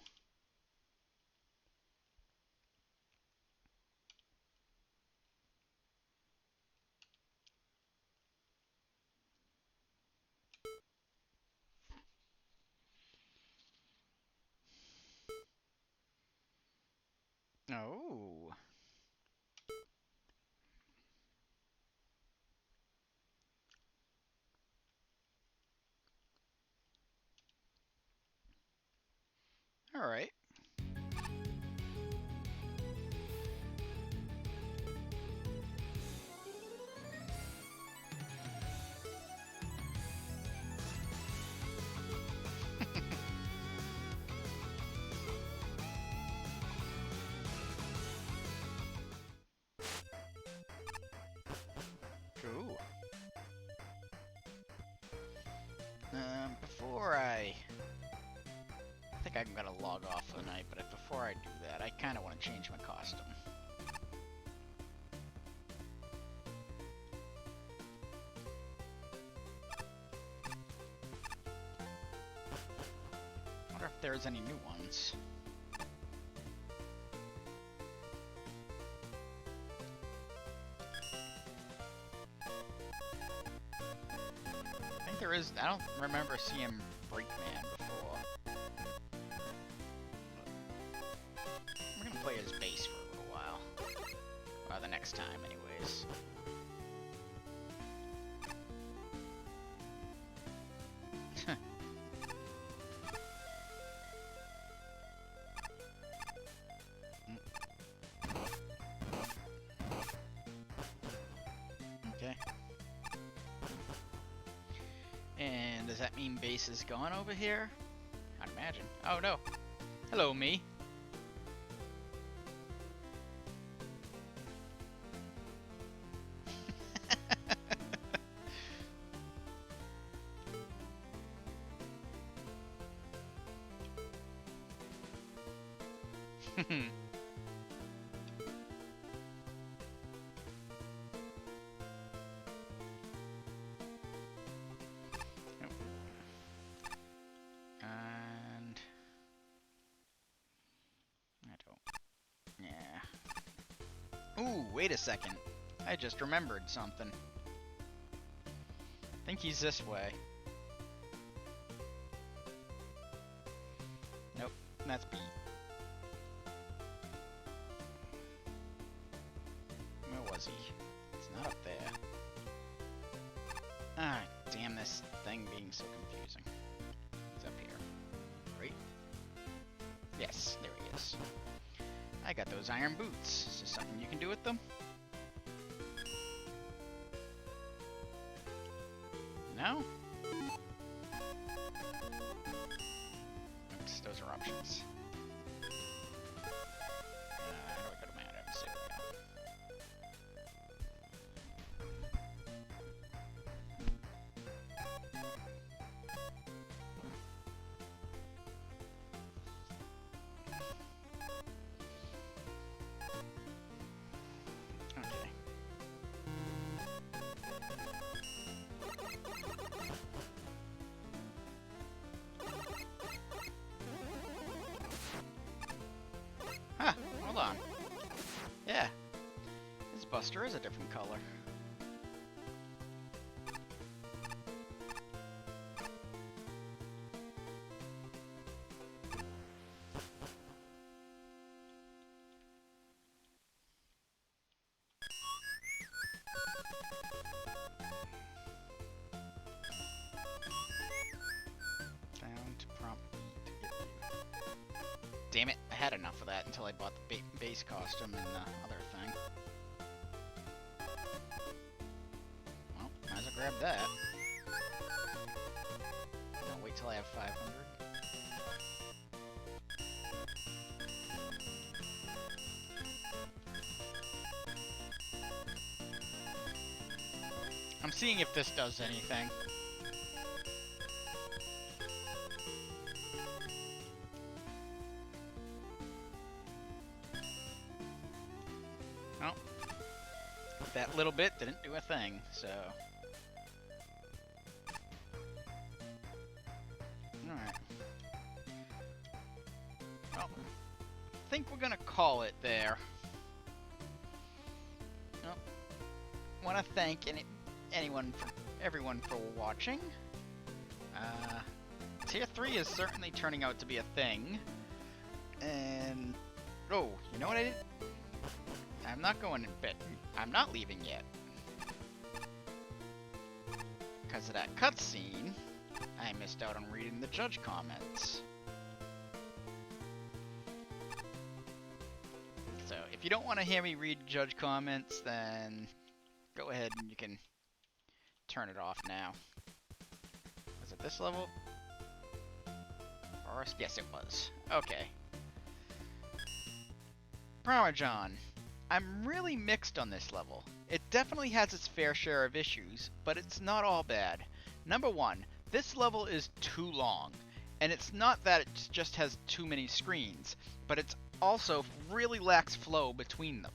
Oh. Alright. Ooh. Before I think I'm gonna log off for the night, but before I do that, I kind of want to change my costume. Wonder if there's any new ones. there is... I don't remember seeing Breakman before. We're gonna play as base for a little while. The next time, anyways. Okay. And does that mean base is gone over here? I'd imagine. Oh no. Hello, me. And I don't. Yeah. Ooh, wait a second. I just remembered something. I think he's this way. Nope, that's B. Where was he? It's not up there. Ah, damn this thing being so confusing. It's up here. Right? Yes, there he is. I got those iron boots. Is there something you can do with them? No? Oops, those are options. How do I go to my items? There we go. Okay. Huh, hold on. Yeah. This Buster is a different color. Down to prompt E to get you. Damn it, I had enough of that until I bought the base costume and the other thing. Well, might as well grab that. I'll wait till I have 500. I'm seeing if this does anything. Oh. That little bit didn't do a thing, so... Alright. Well, I think we're gonna call it there. Well, want to thank everyone for watching. Tier 3 is certainly turning out to be a thing. And... Oh, you know what I did? I'm not going in bed. I'm not leaving yet. Because of that cutscene, I missed out on reading the judge comments. So, if you don't want to hear me read judge comments, then go ahead and you can turn it off now. Was it this level? Forest? Yes, it was. Okay. Parmesan. I'm really mixed on this level. It definitely has its fair share of issues, but it's not all bad. Number one, this level is too long, and it's not that it just has too many screens, but it's also really lacks flow between them.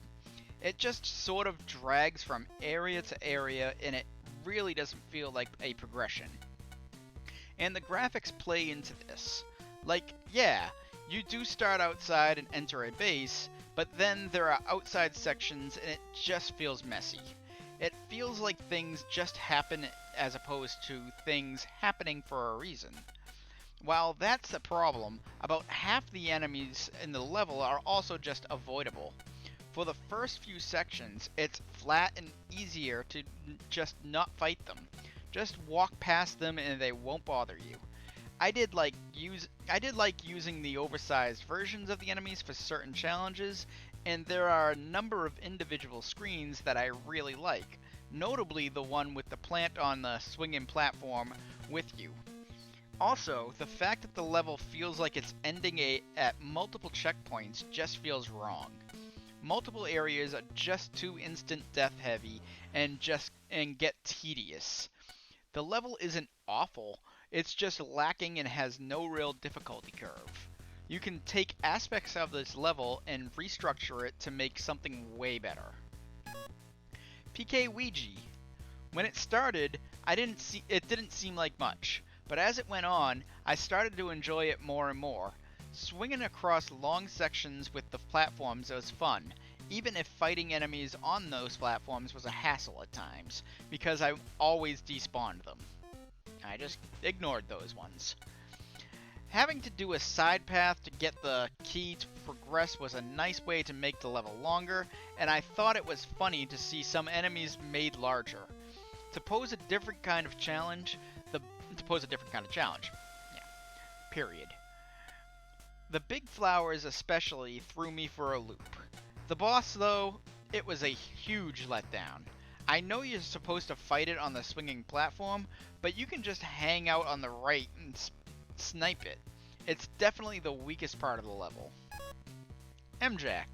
It just sort of drags from area to area, and it really doesn't feel like a progression. And the graphics play into this. Like, yeah, you do start outside and enter a base, but then there are outside sections and it just feels messy. It feels like things just happen as opposed to things happening for a reason. While that's a problem, about half the enemies in the level are also just avoidable. For the first few sections, it's flat and easier to just not fight them. Just walk past them and they won't bother you. I did like using the oversized versions of the enemies for certain challenges, and there are a number of individual screens that I really like, notably the one with the plant on the swinging platform with you. Also, the fact that the level feels like it's ending at multiple checkpoints just feels wrong. Multiple areas are just too instant death heavy and get tedious. The level isn't awful, it's just lacking and has no real difficulty curve. You can take aspects of this level and restructure it to make something way better. PK Ouija. When it started, it didn't seem like much, but as it went on, I started to enjoy it more and more. Swinging across long sections with the platforms was fun, even if fighting enemies on those platforms was a hassle at times, because I always despawned them. I just ignored those ones. Having to do a side path to get the key to progress was a nice way to make the level longer, and I thought it was funny to see some enemies made larger. To pose a different kind of challenge, yeah, period. The big flowers especially threw me for a loop. The boss, though, it was a huge letdown. I know you're supposed to fight it on the swinging platform, but you can just hang out on the right and snipe it. It's definitely the weakest part of the level. MJack.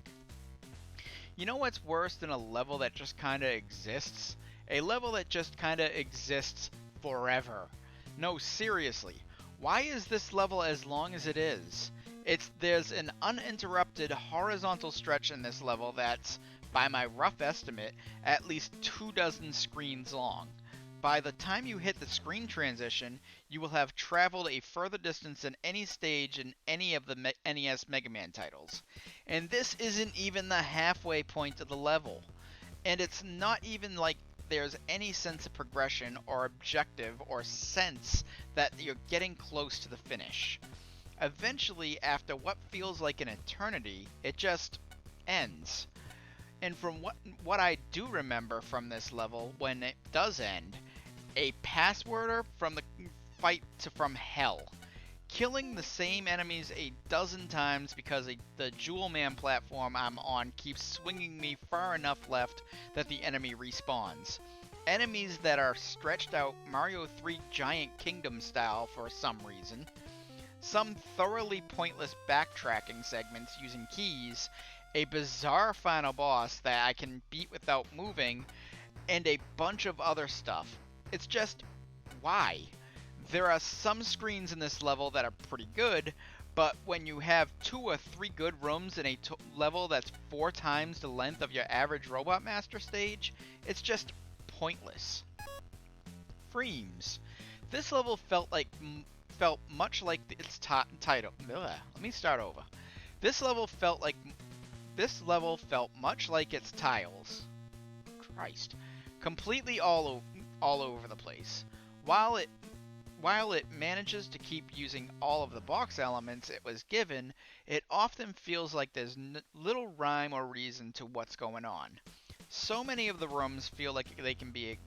You know what's worse than a level that just kinda exists? A level that just kinda exists forever. No, seriously. Why is this level as long as it is? There's an uninterrupted horizontal stretch in this level that's, by my rough estimate, at least 24 screens long. By the time you hit the screen transition, you will have traveled a further distance than any stage in any of the NES Megaman titles. And this isn't even the halfway point of the level. And it's not even like there's any sense of progression or objective or sense that you're getting close to the finish. Eventually, after what feels like an eternity, it just ends. And from what I do remember from this level, when it does end, a passworder from the fight from hell. Killing the same enemies a dozen times because the Jewel Man platform I'm on keeps swinging me far enough left that the enemy respawns. Enemies that are stretched out Mario 3 Giant Kingdom style for some reason. Some thoroughly pointless backtracking segments using keys, a bizarre final boss that I can beat without moving, and a bunch of other stuff. It's just, why? There are some screens in this level that are pretty good, but when you have 2 or 3 good rooms in a level that's 4 times the length of your average Robot Master stage, it's just pointless. Freems. This level felt much like its title. Let me start over. This level felt much like its tiles. Christ. Completely all over the place. While it manages to keep using all of the box elements it was given, it often feels like there's little rhyme or reason to what's going on. So many of the rooms feel like they can be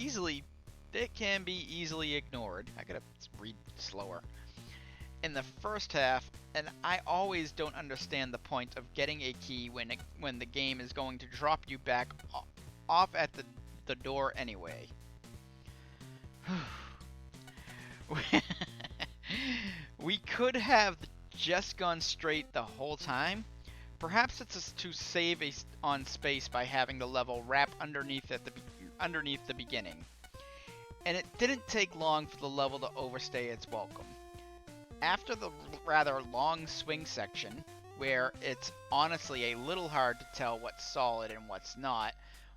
easily ignored. I gotta read slower. In the first half, and I always don't understand the point of getting a key when the game is going to drop you back off at the door anyway. We could have just gone straight the whole time. Perhaps it's to save on space by having the level wrap underneath the beginning. And it didn't take long for the level to overstay its welcome. After the rather long swing section, where it's honestly a little hard to tell what's solid and what's not,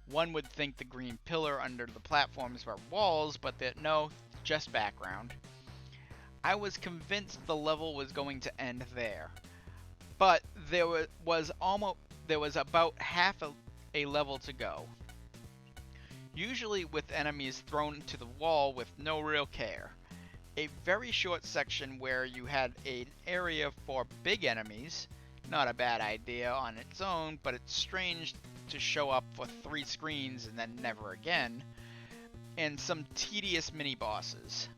one would think the green pillar under the platforms were walls, but no, just background. I was convinced the level was going to end there. But there was about half a level to go. usually with enemies thrown to the wall with no real care. A very short section where you had an area for big enemies, not a bad idea on its own, but it's strange to show up for 3 screens and then never again, and some tedious mini-bosses.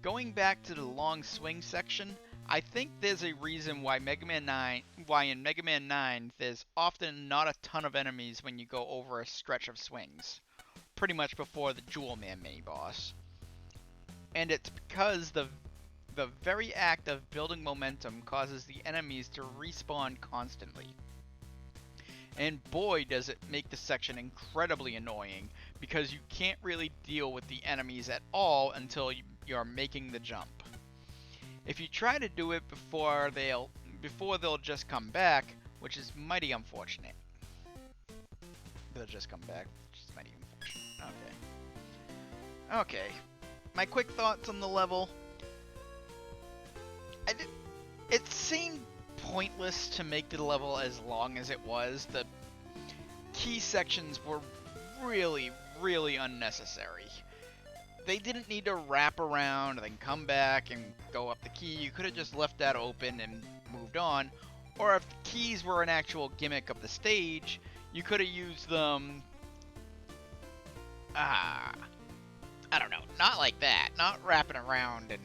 Going back to the long swing section, I think there's a reason why in Megaman 9 there's often not a ton of enemies when you go over a stretch of swings, pretty much before the Jewel Man mini-boss. And it's because the very act of building momentum causes the enemies to respawn constantly. And boy does it make the section incredibly annoying, because you can't really deal with the enemies at all until you're making the jump. If you try to do it before they'll just come back, which is mighty unfortunate. They'll just come back, which is mighty unfortunate. Okay. My quick thoughts on the level. It seemed pointless to make the level as long as it was. The key sections were really, really unnecessary. They didn't need to wrap around and then come back and go up the key. You could have just left that open and moved on. Or if the keys were an actual gimmick of the stage, you could have used them... I don't know. Not like that. Not wrapping around and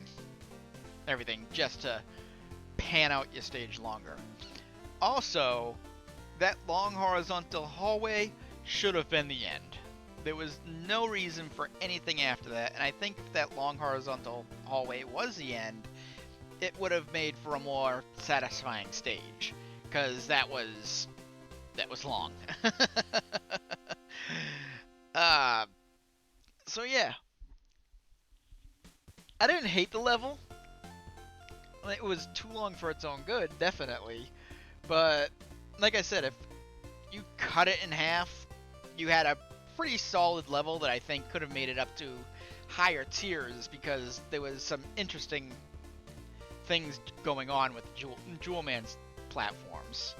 everything just to pan out your stage longer. Also, that long horizontal hallway should have been the end. There was no reason for anything after that, and I think if that long horizontal hallway was the end, it would have made for a more satisfying stage, because that was long. So yeah, I didn't hate the level. It was too long for its own good, definitely, but like I said, if you cut it in half, you had a pretty solid level that I think could have made it up to higher tiers, because there was some interesting things going on with Jewel Man's platforms.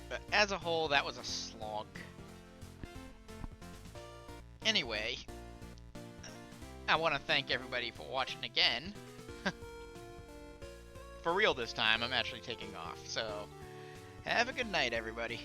But as a whole, that was a slog. Anyway, I want to thank everybody for watching again. For real this time, I'm actually taking off, so have a good night, everybody.